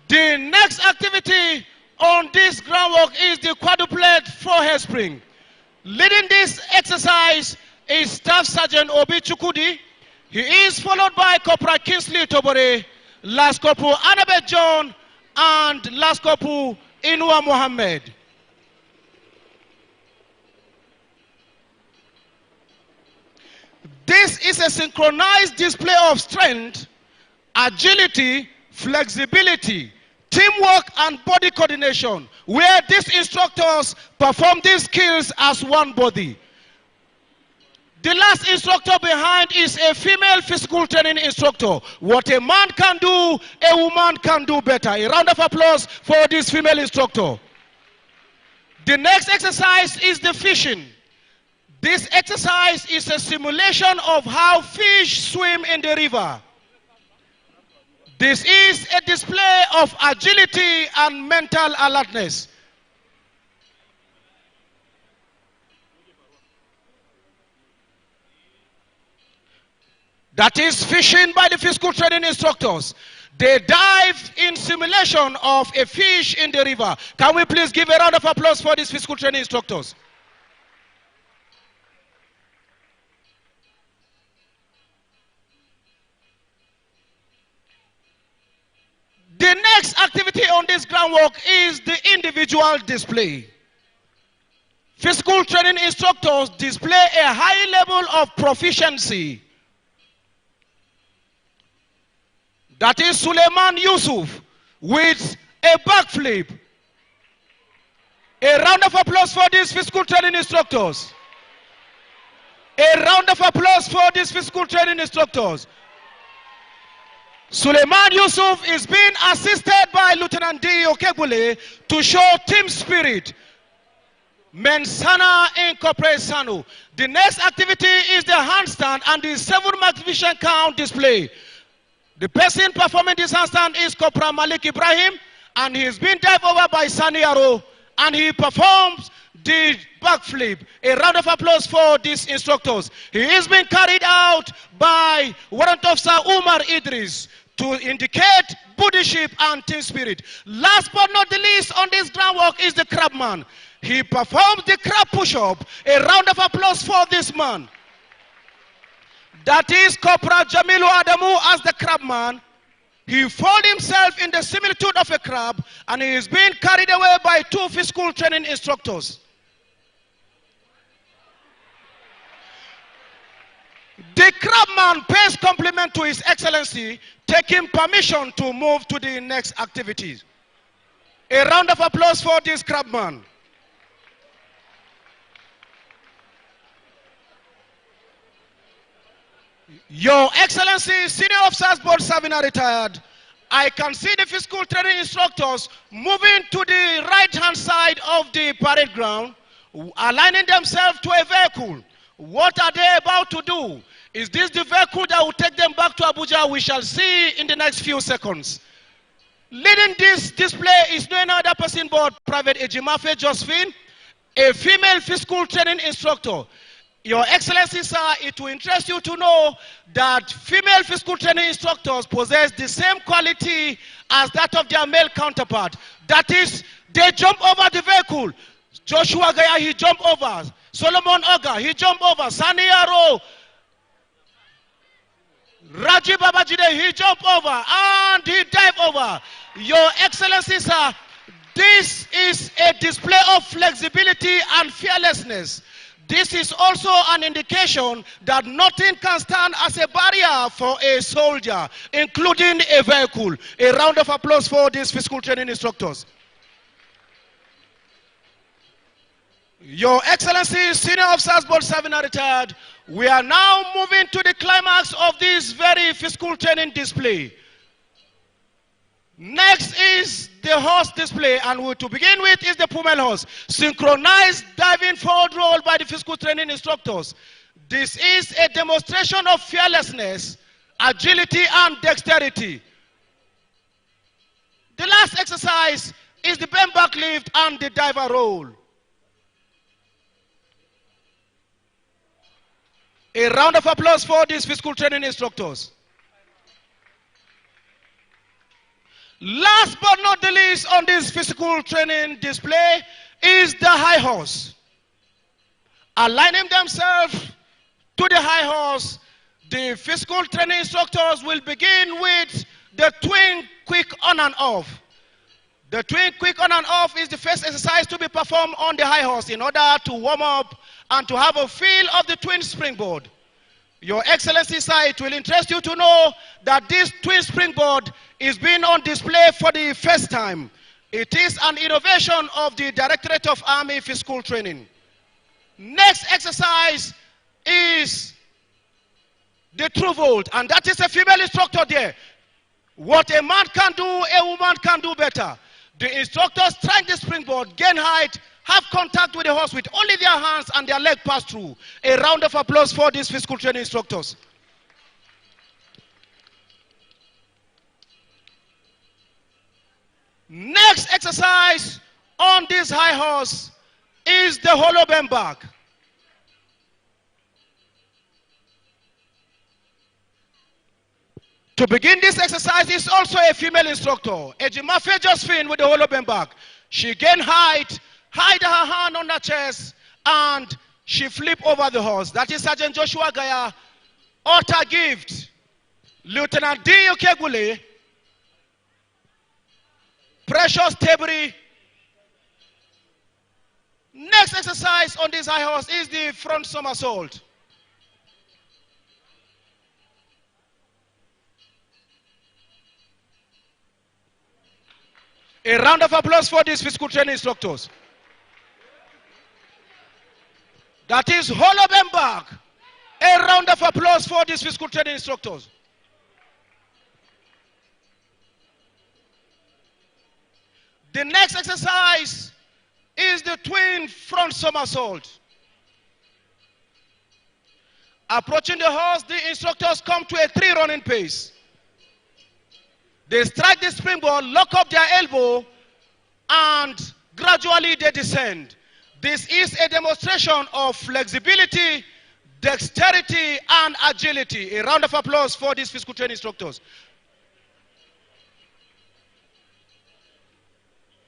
The next activity on this groundwork is the quadruplet forehead spring. Leading this exercise is Staff Sergeant Obi Chukudi. He is followed by Corporal Kingsley Tobore, Last Corporal Annabeth John, and Last Corporal Inua Mohammed. This is a synchronized display of strength, agility, flexibility, teamwork, and body coordination, where these instructors perform these skills as one body. The last instructor behind is a female physical training instructor. What a man can do, a woman can do better. A round of applause for this female instructor. The next exercise is the fishing. This exercise is a simulation of how fish swim in the river. This is a display of agility and mental alertness. That is fishing by the physical training instructors. They dive in simulation of a fish in the river. Can we please give a round of applause for these physical training instructors? The next activity on this groundwork is the individual display. Physical training instructors display a high level of proficiency. That is Suleiman Yusuf with a backflip. A round of applause for these physical training instructors. A round of applause for these physical training instructors. Suleiman Yusuf is being assisted by Lieutenant D. Okegbule to show team spirit. Mensana incorporates Sanu. The next activity is the handstand and the 7 magnification count display. The person performing this handstand is Corporal Malik Ibrahim, and he is being dived over by Sani Aro, and he performs the backflip. A round of applause for these instructors. He is being carried out by Warrant Officer Umar Idris to indicate buddyship and team spirit. Last but not the least on this groundwork is the crabman. He performs the crab push-up. A round of applause for this man. That is Corporal Jamilu Adamu as the crabman. He folded himself in the similitude of a crab, and he is being carried away by 2 physical training instructors. The crabman pays compliment to His Excellency, taking permission to move to the next activities. A round of applause for this crabman. Your Excellency, Senior Officers both serving and retired, I can see the physical training instructors moving to the right-hand side of the parade ground, aligning themselves to a vehicle. What are they about to do? Is this the vehicle that will take them back to Abuja? We shall see in the next few seconds. Leading this display is no other person but Private Ejimafe Josephine, a female physical training instructor. Your Excellency, sir, it will interest you to know that female physical training instructors possess the same quality as that of their male counterpart. That is, they jump over the vehicle. Joshua Gaya, he jumped over. Solomon Oga, he jumped over. Sani Aro, Raji Babajide, he jumped over and he dived over. Your Excellency, sir, this is a display of flexibility and fearlessness. This is also an indication that nothing can stand as a barrier for a soldier, including a vehicle. A round of applause for these physical training instructors. Your Excellency, Senior Officers, both serving and retired, we are now moving to the climax of this very physical training display. Next is the horse display, and to begin with is the Pummel horse. Synchronized diving forward roll by the physical training instructors. This is a demonstration of fearlessness, agility, and dexterity. The last exercise is the bend back lift and the diver roll. A round of applause for these physical training instructors. Last but not the least on this physical training display is the high horse. Aligning themselves to the high horse, the physical training instructors will begin with the twin quick on and off. The twin quick on and off is the first exercise to be performed on the high horse in order to warm up and to have a feel of the twin springboard. Your Excellency, sir, it will interest you to know that this twin springboard is being on display for the first time. It is an innovation of the Directorate of Army Physical Training. Next exercise is the true vault, and that is a female instructor there. What a man can do, a woman can do better. The instructors try the springboard, gain height, have contact with the horse with only their hands and their leg pass through. A round of applause for these physical training instructors. Next exercise on this high horse is the hollow bend back. To begin this exercise is also a female instructor, Ejimafe Josephine, with the hollow bend back. She gained height, hide her hand on her chest, and she flip over the horse. That is Sergeant Joshua Gaya, Otter Gift, Lieutenant D. Okegule, Precious Tebri. Next exercise on this high horse is the front somersault. A round of applause for these physical training instructors. That is hollow bend back. A round of applause for these physical training instructors. The next exercise is the twin front somersault. Approaching the horse, the instructors come to a 3 running pace. They strike the springboard, lock up their elbow, and gradually they descend. This is a demonstration of flexibility, dexterity, and agility. A round of applause for these physical training instructors.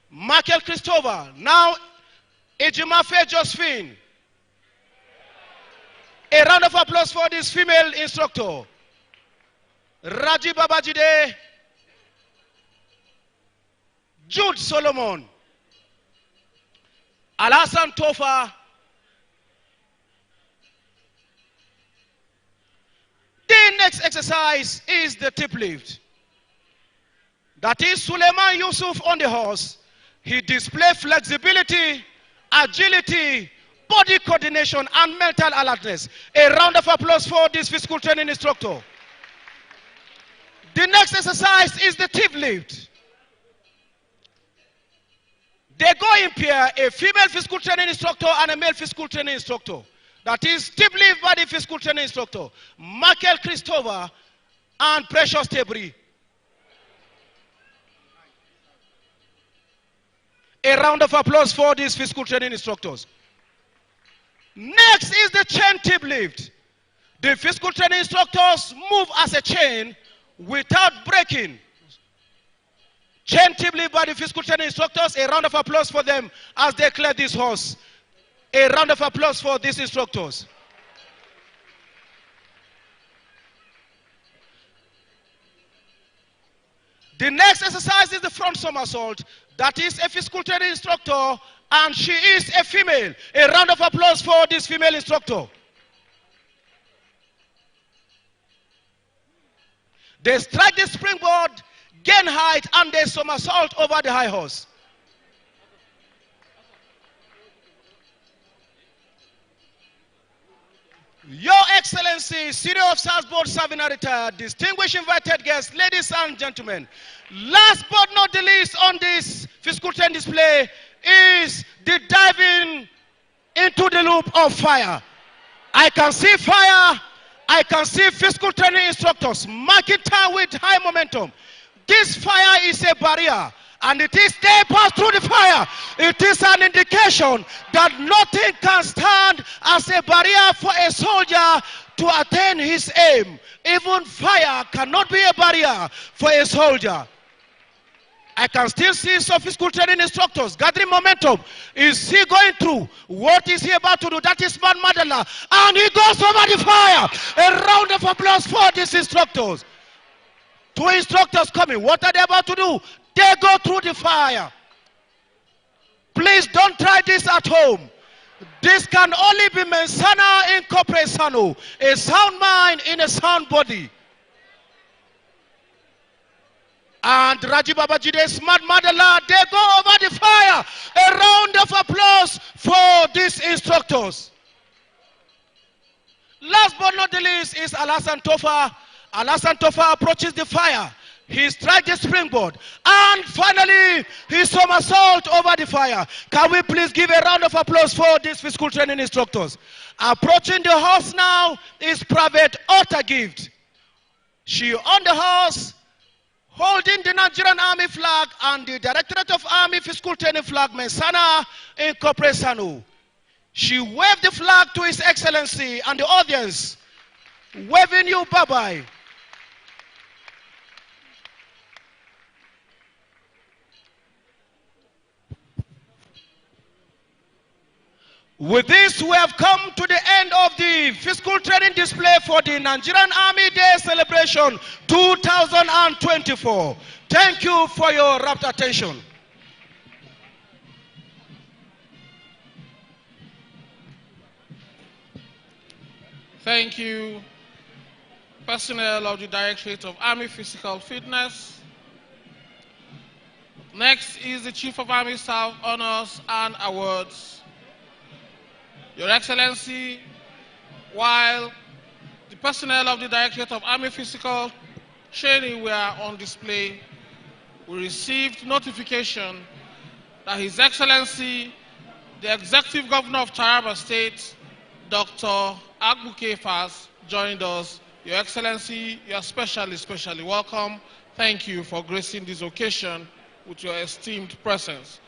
Michael Christopher, now Ejimafe Josephine. A round of applause for this female instructor. Raji Babajide, Jude Solomon, Alhassan Tofa. The next exercise is the tip lift. That is Suleiman Yusuf on the horse. He displays flexibility, agility, body coordination, and mental alertness. A round of applause for this physical training instructor. The next exercise is the tip lift. They go in pair, a female physical training instructor and a male physical training instructor. That is tip lift by the physical training instructor, Michael Christopher and Precious Tebri. A round of applause for these physical training instructors. Next is the chain tip lift. The physical training instructors move as a chain without breaking. Chain tip lift by the physical training instructors. A round of applause for them as they clear this horse. A round of applause for these instructors. The next exercise is the front somersault. That is a physical training instructor and she is a female. A round of applause for this female instructor. They strike the springboard, gain height, and they somersault over the high horse. Your Excellency, Senior Officers Board Serving and Retired, distinguished invited guests, ladies and gentlemen, last but not the least on this physical training display is the diving into the loop of fire. I can see fire. I can see physical training instructors marking time with high momentum. This fire is a barrier, and it is they pass through the fire. It is an indication that nothing can stand as a barrier for a soldier to attain his aim. Even fire cannot be a barrier for a soldier. I can still see some physical training instructors gathering momentum. Is he going through? What is he about to do? That is Man Madala. And he goes over the fire. A round of applause for these instructors. Two instructors coming. What are they about to do? They go through the fire. Please don't try this at home. This can only be mensana in corpore sano. A sound mind in a sound body. And Raji Babajide's Mad Madala, they go over the fire. A round of applause for these instructors. Last but not the least is Alassane Tofa. Alassane Tofa approaches the fire. He strikes the springboard. And finally, he somersaults over the fire. Can we please give a round of applause for these physical training instructors? Approaching the horse now is Private Ottergift. She on the horse, holding the Nigerian Army flag and the Directorate of Army Physical Training flag, Mensana in corpore sano. She waved the flag to His Excellency and the audience, waving you bye-bye. With this, we have come to the end of the physical training display for the Nigerian Army Day Celebration 2024. Thank you for your rapt attention. Thank you, personnel of the Directorate of Army Physical Fitness. Next is the Chief of Army Staff Honors and Awards. Your Excellency, while the personnel of the Directorate of Army Physical Training were on display, we received notification that His Excellency, the Executive Governor of Taraba State, Dr. Agbuke Fas, joined us. Your Excellency, you are especially welcome. Thank you for gracing this occasion with your esteemed presence.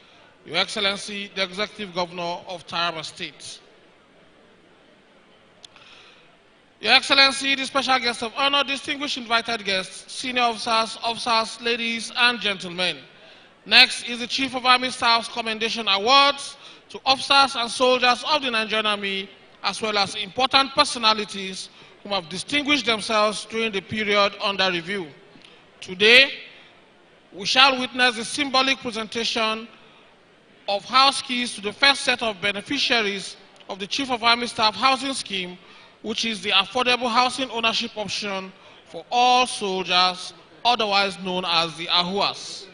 Your Excellency, the Executive Governor of Taraba State. Your Excellency, the special guest of honor, distinguished invited guests, senior officers, ladies and gentlemen. Next is the Chief of Army Staff's Commendation Awards to officers and soldiers of the Nigerian Army, as well as important personalities who have distinguished themselves during the period under review. Today, we shall witness the symbolic presentation of house keys to the first set of beneficiaries of the Chief of Army Staff Housing Scheme, which is the affordable housing ownership option for all soldiers, otherwise known as the AHUAS.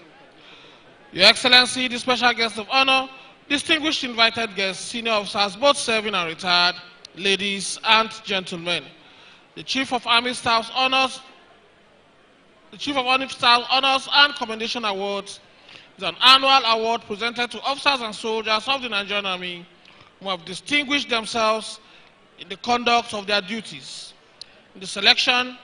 Your Excellency, the special guest of honor, distinguished invited guests, senior officers, both serving and retired, ladies and gentlemen. The Chief of Army Staff's Honors, and Commendation Awards is an annual award presented to officers and soldiers of the Nigerian Army who have distinguished themselves in the conduct of their duties. In the selection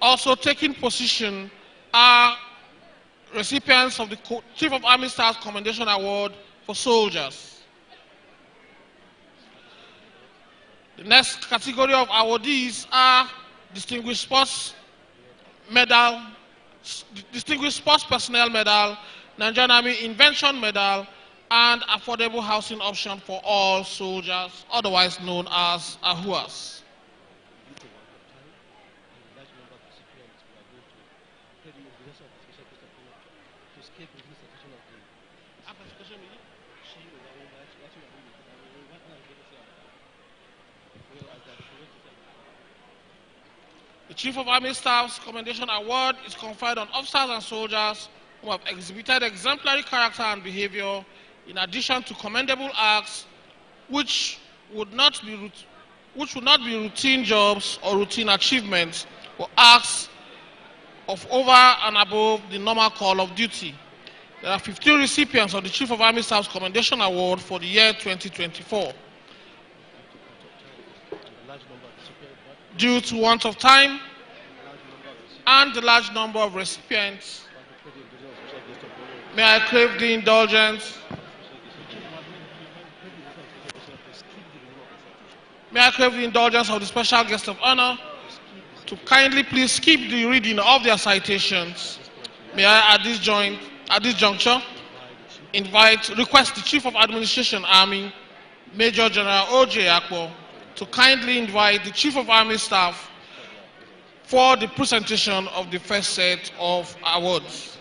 also taking position are recipients of the Chief of Army Staff's Commendation Award for soldiers. The next category of awardees are Distinguished Sports Medal, Distinguished Sports Personnel Medal, Nigerian Army Invention Medal, and Affordable Housing Option for all soldiers, otherwise known as AHUAS. The Chief of Army Staff's Commendation Award is conferred on officers and soldiers who have exhibited exemplary character and behavior in addition to commendable acts which would not be routine jobs or routine achievements, but acts of over and above the normal call of duty. There are 15 recipients of the Chief of Army Staff's Commendation Award for the year 2024. Due to want of time and the large number of recipients, may I crave the indulgence. May I crave the indulgence of the special guest of honor to kindly please skip the reading of their citations. May I at this juncture request the Chief of Administration Army, Major General O.J. Akpo, to kindly invite the Chief of Army Staff for the presentation of the first set of awards.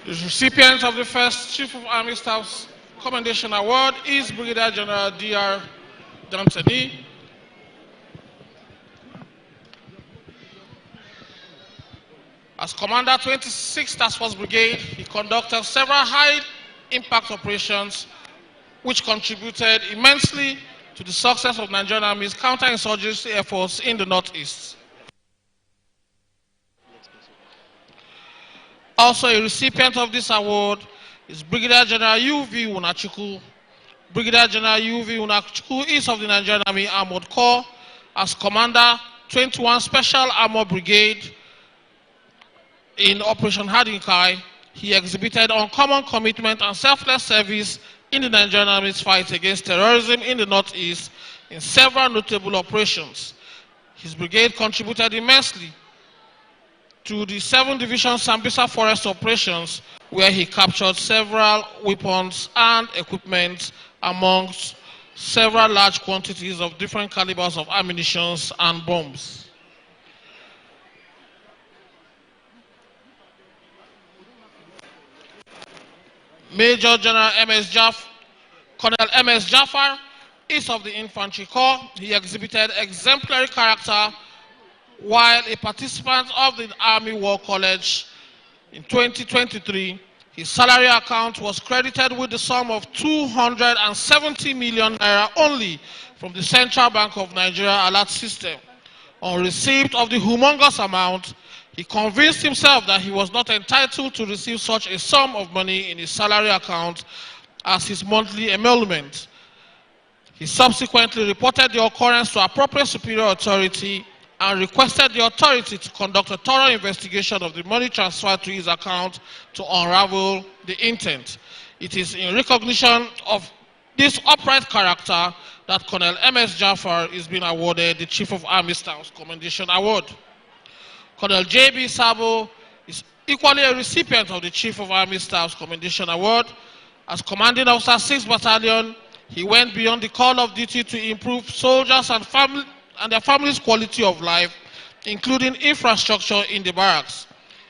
The recipient of the first Chief of Army Staff's Commendation Award is Brigadier General D.R. Dantani. As Commander 26th Task Force Brigade, he conducted several high-impact operations which contributed immensely to the success of Nigerian Army's counterinsurgency efforts in the Northeast. Also a recipient of this award is Brigadier General U.V. Unachukwu. Brigadier General U.V. Unachukwu is of the Nigerian Army Armored Corps. As Commander 21 Special Armor Brigade in Operation Hadinkai, he exhibited uncommon commitment and selfless service in the Nigerian Army's fight against terrorism in the Northeast in several notable operations. His brigade contributed immensely to the 7th Division Sambisa Forest operations, where he captured several weapons and equipment amongst several large quantities of different calibers of ammunition and bombs. Major General Colonel M.S. Jafar is of the Infantry Corps. He exhibited exemplary character while a participant of the Army War College. In 2023, his salary account was credited with the sum of 270 million naira only from the Central Bank of Nigeria alert system. On receipt of the humongous amount, he convinced himself that he was not entitled to receive such a sum of money in his salary account as his monthly emolument. He subsequently reported the occurrence to appropriate superior authority and requested the authority to conduct a thorough investigation of the money transferred to his account to unravel the intent. It is in recognition of this upright character that Colonel M.S. Jafar is being awarded the Chief of Army Staff's Commendation Award. Colonel J.B. Sabo is equally a recipient of the Chief of Army Staff's Commendation Award. As Commanding Officer 6th Battalion, he went beyond the call of duty to improve soldiers and their families' quality of life, including infrastructure in the barracks.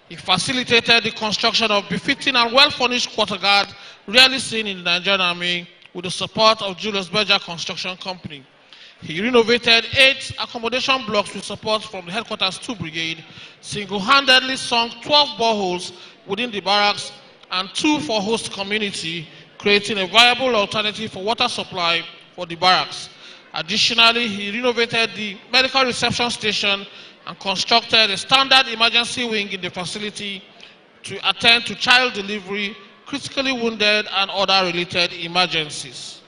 He facilitated the construction of befitting and well-furnished quarter guard rarely seen in the Nigerian Army with the support of Julius Berger Construction Company. He renovated 8 accommodation blocks with support from the Headquarters 2 Brigade, single-handedly sunk 12 boreholes within the barracks and 2 for host community, creating a viable alternative for water supply for the barracks. Additionally, he renovated the medical reception station and constructed a standard emergency wing in the facility to attend to child delivery, critically wounded, and other related emergencies.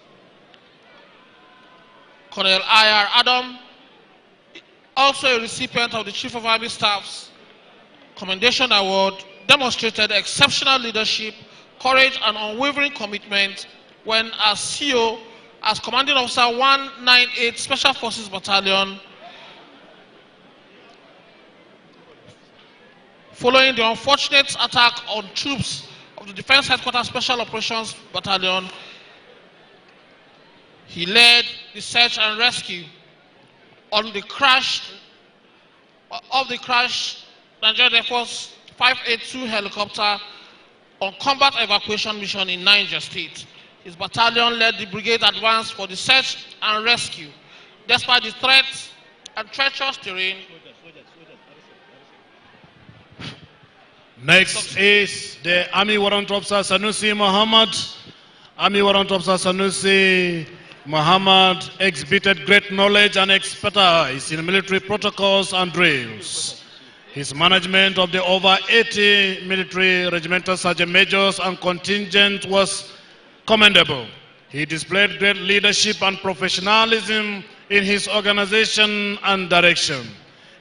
Colonel I.R. Adam, also a recipient of the Chief of Army Staff's Commendation Award, demonstrated exceptional leadership, courage, and unwavering commitment when as CO, as Commanding Officer 198 Special Forces Battalion, following the unfortunate attack on troops of the Defense Headquarters Special Operations Battalion. He led the search and rescue on the crashed Nigerian Air Force 582 helicopter on combat evacuation mission in Niger State. His battalion led the brigade advance for the search and rescue. Despite the threats and treacherous terrain. Next is the Army Warrant Officer Sanusi Muhammad. Army Warrant Officer Sanusi Muhammad exhibited great knowledge and expertise in military protocols and drills. His management of the over 80 military regimental sergeant majors and contingent was commendable. He displayed great leadership and professionalism in his organization and direction.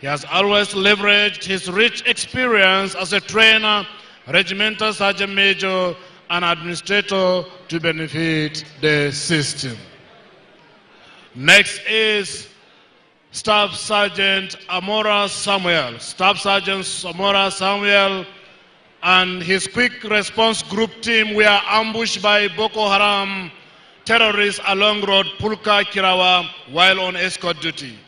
He has always leveraged his rich experience as a trainer, regimental sergeant major, and administrator to benefit the system. Next is Staff Sergeant Amora Samuel. Staff Sergeant Amora Samuel and his quick response group team were ambushed by Boko Haram terrorists along road Pulka Kirawa while on escort duty.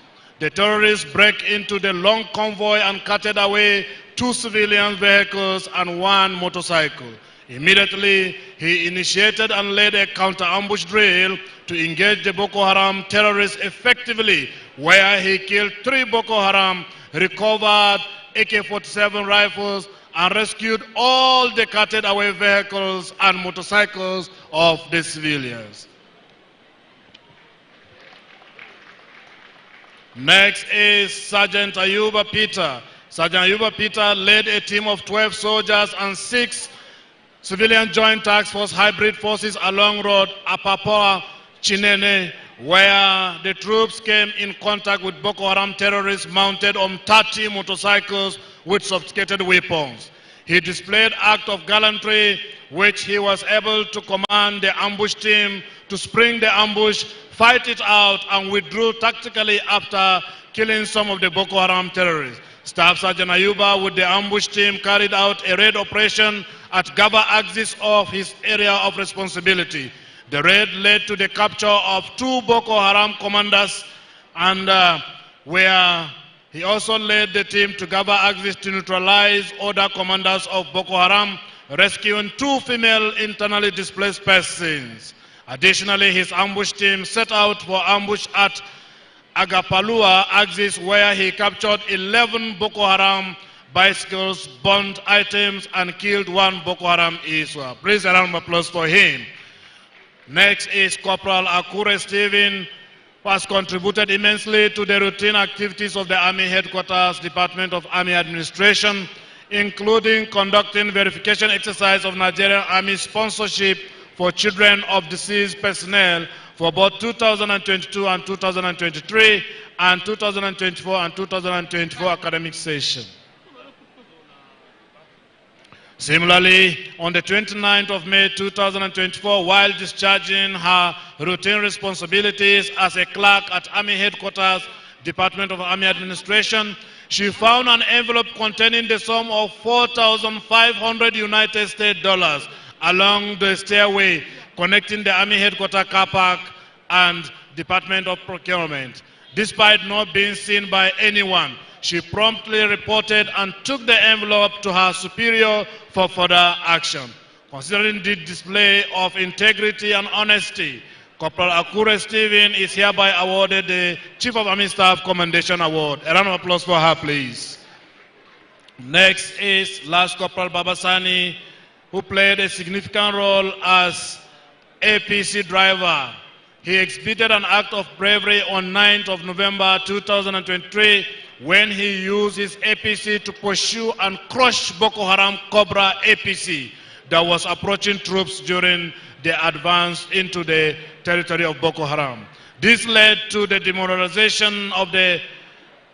The terrorists break into the long convoy and carted away 2 civilian vehicles and 1 motorcycle. Immediately, he initiated and led a counter-ambush drill to engage the Boko Haram terrorists effectively, where he killed 3 Boko Haram, recovered AK-47 rifles, and rescued all the carted away vehicles and motorcycles of the civilians. Next is Sergeant Ayuba Peter. Sergeant Ayuba Peter led a team of 12 soldiers and 6 civilian joint task force hybrid forces along road Apapa Chinene, where the troops came in contact with Boko Haram terrorists mounted on 30 motorcycles with sophisticated weapons. He displayed act of gallantry, which he was able to command the ambush team to spring the ambush, fight it out, and withdrew tactically after killing some of the Boko Haram terrorists. Staff Sergeant Ayuba with the ambush team carried out a raid operation at Gaba axis of his area of responsibility. The raid led to the capture of 2 Boko Haram commanders, and where he also led the team to Gaba axis to neutralize other commanders of Boko Haram, rescuing 2 female internally displaced persons. Additionally, his ambush team set out for ambush at Agapalua axis, where he captured 11 Boko Haram bicycles, burnt items, and killed 1 Boko Haram Iswa. Please a round of applause for him. Next is Corporal Akure Stephen, who has contributed immensely to the routine activities of the Army Headquarters Department of Army Administration, including conducting verification exercise of Nigerian Army sponsorship for children of deceased personnel for both 2022 and 2023 and 2024 and 2024 academic session. Similarly, on the 29th of May 2024, while discharging her routine responsibilities as a clerk at Army Headquarters, Department of Army Administration, she found an envelope containing the sum of 4,500 United States dollars along the stairway connecting the Army Headquarters car park and Department of Procurement. Despite not being seen by anyone, she promptly reported and took the envelope to her superior for further action. Considering the display of integrity and honesty, Corporal Akure Stephen is hereby awarded the Chief of Army Staff Commendation Award. A round of applause for her, please. Next is Last Corporal Babasani, who played a significant role as APC driver. He exhibited an act of bravery on 9th of November 2023 when he used his APC to pursue and crush Boko Haram Cobra APC that was approaching troops during the advance into the territory of Boko Haram. This led to the demoralization of the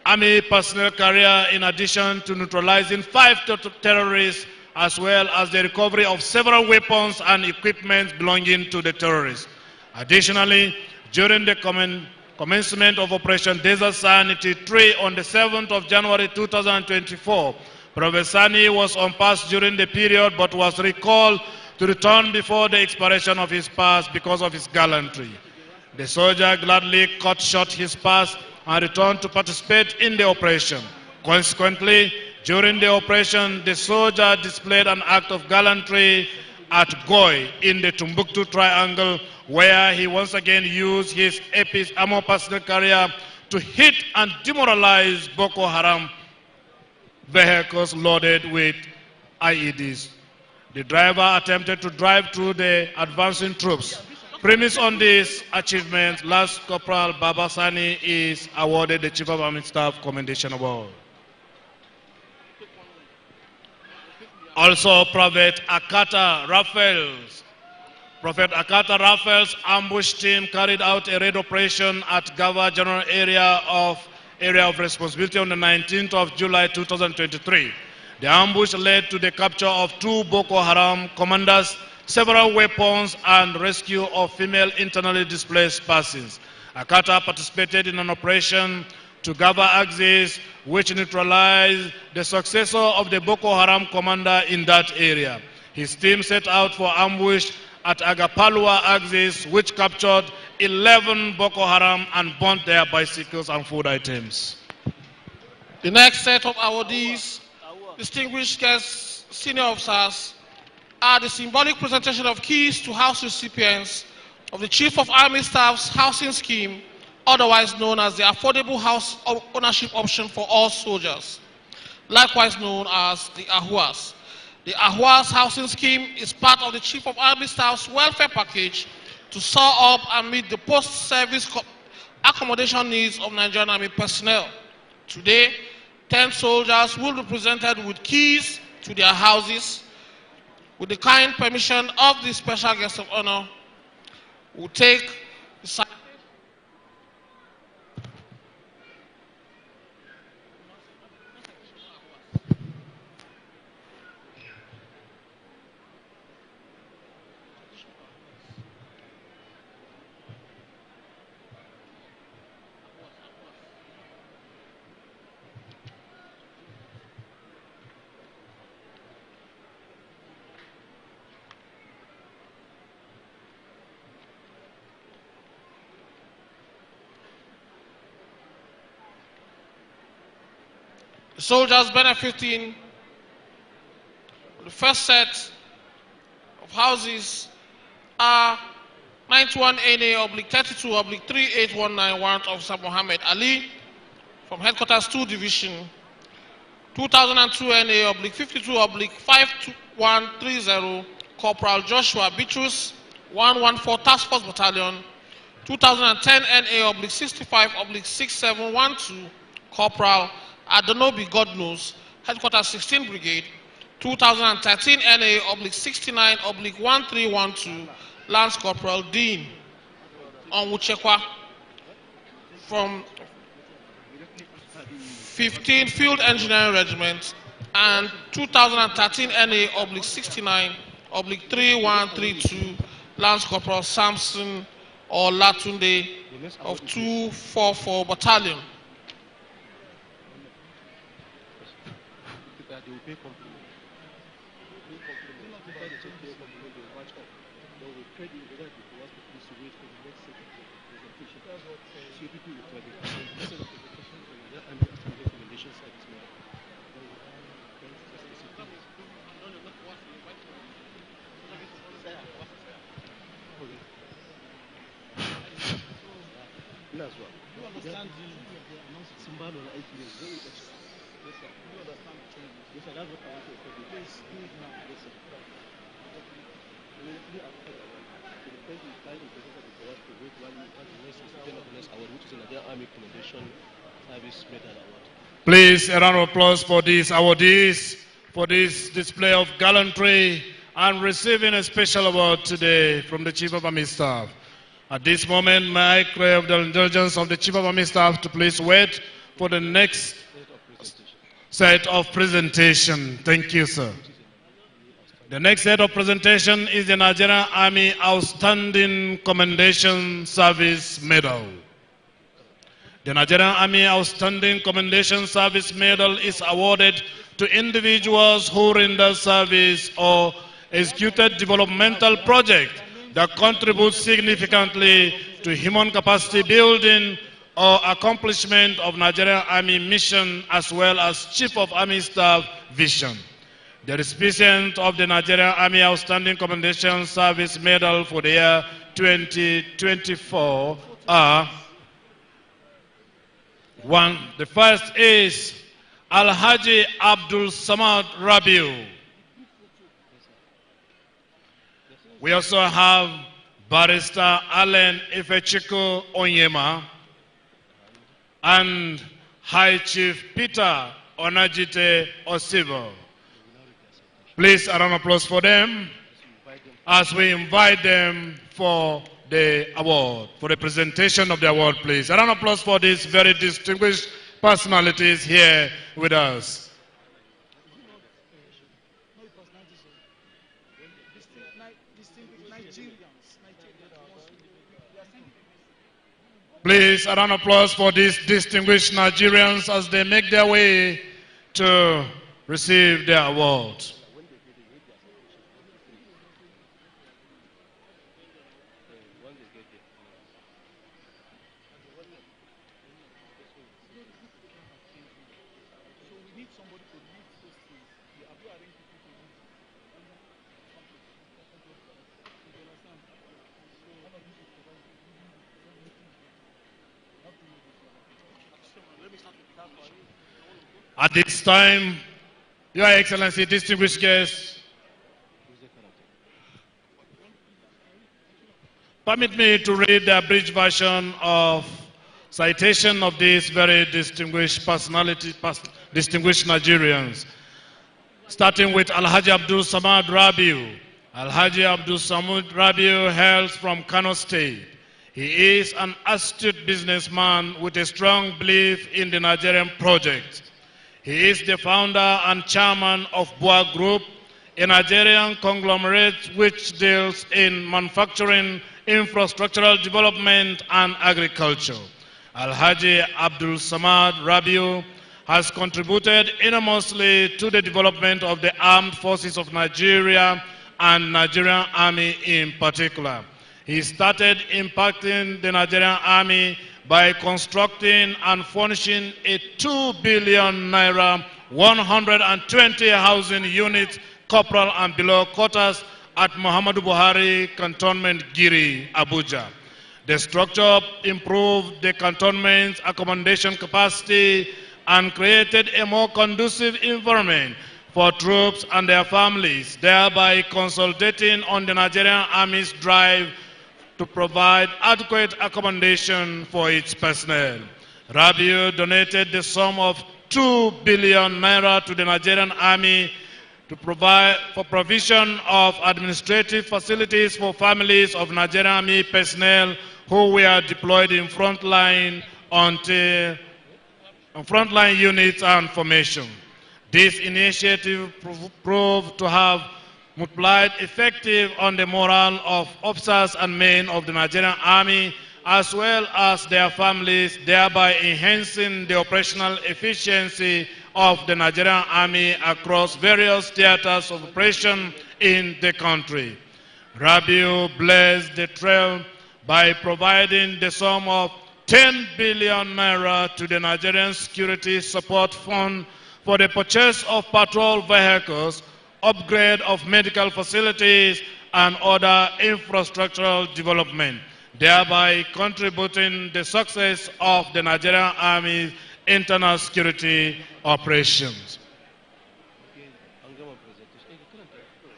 Army personnel carrier in addition to neutralizing 5 terrorists, as well as the recovery of several weapons and equipment belonging to the terrorists. Additionally, during the commencement of Operation Desert Sanity 3 on the 7th of January 2024, Professor Sani was on pass during the period but was recalled to return before the expiration of his pass because of his gallantry. The soldier gladly cut short his pass and returned to participate in the operation. Consequently, during the operation, the soldier displayed an act of gallantry at Goy in the Timbuktu Triangle, where he once again used his Epis armor personnel carrier to hit and demoralize Boko Haram vehicles loaded with IEDs. The driver attempted to drive through the advancing troops. Premise on this achievement, Last Corporal Babasani is awarded the Chief of Army Staff Commendation Award. Also, Prophet Akata Raphael's ambush team carried out a raid operation at Gava General Area of Responsibility on the 19th of July 2023. The ambush led to the capture of 2 Boko Haram commanders, several weapons, and rescue of female internally displaced persons. Akata participated in an operation to Gava axis, which neutralized the successor of the Boko Haram commander in that area. His team set out for ambush at Agapalua axis, which captured 11 Boko Haram and burnt their bicycles and food items. The next set of awardees, distinguished guests, senior officers, are the symbolic presentation of keys to house recipients of the Chief of Army Staff's housing scheme, otherwise known as the Affordable House Ownership Option for All Soldiers, likewise known as the AHUAS. The AHUAS housing scheme is part of the Chief of Army Staff's welfare package to soar up and meet the post-service accommodation needs of Nigerian Army personnel. Today, 10 soldiers will be presented with keys to their houses. With the kind permission of the special guest of honor, we'll take the side. The soldiers benefiting from the first set of houses are 91 NA/32/3819 Warrant Officer Mohammed Ali from Headquarters 2 Division, 2002 NA/52/5130 Corporal Joshua Bitrus, 114 Task Force Battalion, 2010 NA/65/6712 Corporal Adonobi Godnos, Headquarters 16 Brigade, 2013 NA/69/1312 Lance Corporal Dean Onwuchekwa from 15 Field Engineering Regiment, and 2013 NA/69/3132 Lance Corporal Samson or Latunde of 244 Battalion. Please, a round of applause for these awardees for this display of gallantry and receiving a special award today from the Chief of Army Staff. At this moment, may I crave the indulgence of the Chief of Army Staff to please wait for the next set of presentation. Thank you, sir. The next set of presentation is the Nigerian Army Outstanding Commendation Service Medal. The Nigerian Army Outstanding Commendation Service Medal is awarded to individuals who render service or executed developmental projects that contribute significantly to human capacity building or accomplishment of Nigerian Army mission, as well as Chief of Army Staff vision. The recipients of the Nigerian Army Outstanding Commendation Service Medal for the year 2024 are: one, the first is Alhaji Abdul Samad Rabiu. We also have Barrister Allen Ifechiko Onyema and High Chief Peter Onajite Osivo. Please, a round of applause for them as we invite them for the award, for the presentation of the award, please. A round of applause for these very distinguished personalities here with us. Please, a round of applause for these distinguished Nigerians as they make their way to receive their awards. At this time, Your Excellency, distinguished guests, permit me to read the abridged version of citation of these very distinguished personalities, distinguished Nigerians, starting with Alhaji Abdul Samad Rabiu. Alhaji Abdul Samad Rabiu hails from Kano State. He is an astute businessman with a strong belief in the Nigerian project. He is the founder and chairman of Buhari Group, a Nigerian conglomerate which deals in manufacturing, infrastructural development, and agriculture. Alhaji Abdul Samad Rabiu has contributed enormously to the development of the armed forces of Nigeria and Nigerian Army in particular. He started impacting the Nigerian Army by constructing and furnishing a 2 billion naira 120 housing units, corporal and below quarters at Muhammadu Buhari Cantonment Giri, Abuja. The structure improved the cantonment's accommodation capacity and created a more conducive environment for troops and their families, thereby consolidating on the Nigerian Army's drive to provide adequate accommodation for its personnel. Rabiu donated the sum of 2 billion naira to the Nigerian Army to provide for provision of administrative facilities for families of Nigerian Army personnel who were deployed in frontline units and formation. This initiative proved to have multiplied effective on the morale of officers and men of the Nigerian Army as well as their families, thereby enhancing the operational efficiency of the Nigerian Army across various theaters of operation in the country. Rabiu blazed the trail by providing the sum of 10 billion naira to the Nigerian Security Support Fund for the purchase of patrol vehicles, upgrade of medical facilities, and other infrastructural development, thereby contributing the success of the Nigerian Army's internal security operations.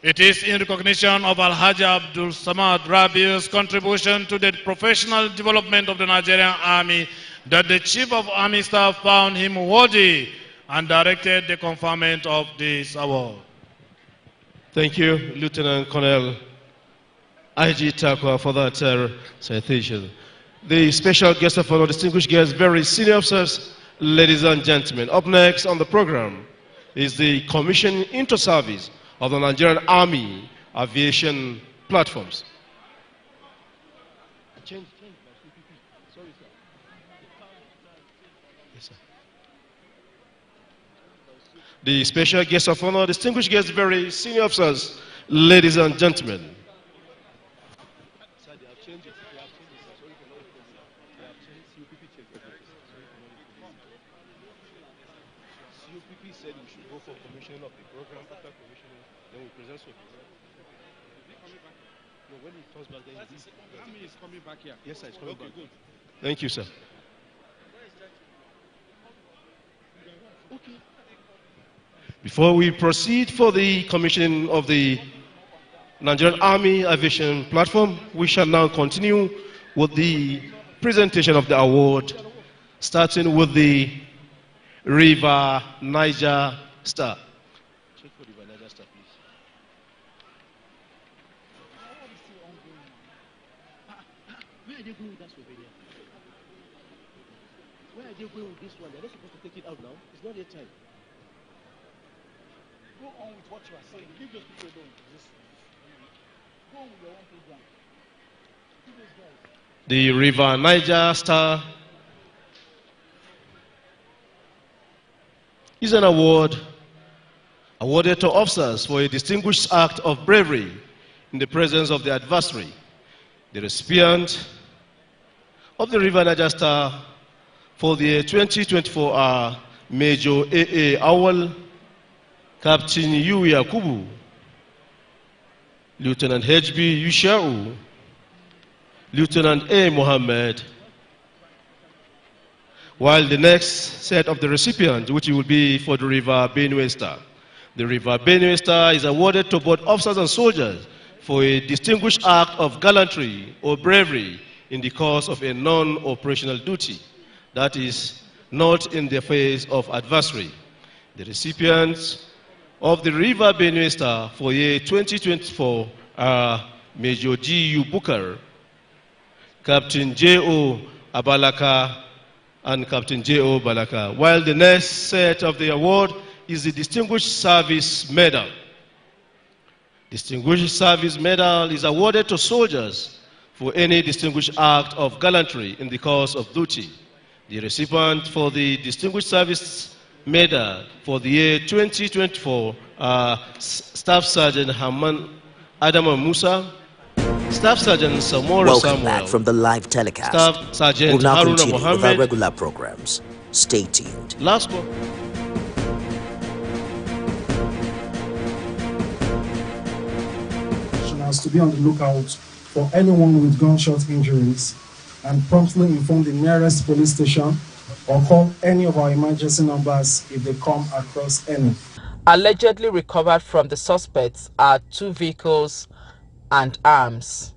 It is in recognition of Alhaji Abdul Samad Rabiu's contribution to the professional development of the Nigerian Army that the Chief of Army Staff found him worthy and directed the conferment of this award. Thank you, Lieutenant Colonel IG Takwa, for that citation. The special guest of honor, distinguished guests, very senior officers, ladies and gentlemen. Up next on the program is the commission into service of the Nigerian Army aviation platforms. Yes, sir. The special guest of honor, distinguished guests, very senior officers, ladies and gentlemen. COPP said we should go for commissioning of the program. After commissioning, then we present so. No, when he comes back, then he is coming back here. Yes, sir, it's coming back. Good. Thank you, sir. Okay. Before we proceed for the commissioning of the Nigerian Army Aviation Platform, we shall now continue with the presentation of the award, starting with the River Niger Star. Check for River Niger Star, please. Where are they going with that souvenir? Where are they going with this one? They're not supposed to take it out now. It's not their time. Go on with what you are saying. Leave those people alone. Just go on with your own program. The River Niger Star is an award awarded to officers for a distinguished act of bravery in the presence of the adversary. The recipient of the River Niger Star for the year 2024 are Major A.A. Awal, Captain U. Yakubu, Lieutenant H.B. Yushau, Lieutenant A. Mohammed, while the next set of the recipient, which will be for the River Benue Star. The River Benue Star is awarded to both officers and soldiers for a distinguished act of gallantry or bravery in the course of a non-operational duty, that is, not in the face of adversary. The recipients of the River Benue Star for year 2024 are Major G.U. Bukar, Captain J.O. Abalaka, and Captain J.O. Balaka, while the next set of the award is the Distinguished Service Medal. Distinguished Service Medal is awarded to soldiers for any distinguished act of gallantry in the course of duty. The recipient for the Distinguished Service Medal for the year 2024 are Staff Sergeant Haman Adama Musa, Staff Sergeant Samora Welcome Samuel, back from the live telecast. Staff Sergeant We'll now Haruna continue with our Mohammed. regular programs. Stay tuned. Last one. To be on the lookout for anyone with gunshot injuries and promptly inform the nearest police station or call any of our emergency numbers if they come across any. Allegedly recovered from the suspects are 2 vehicles and arms.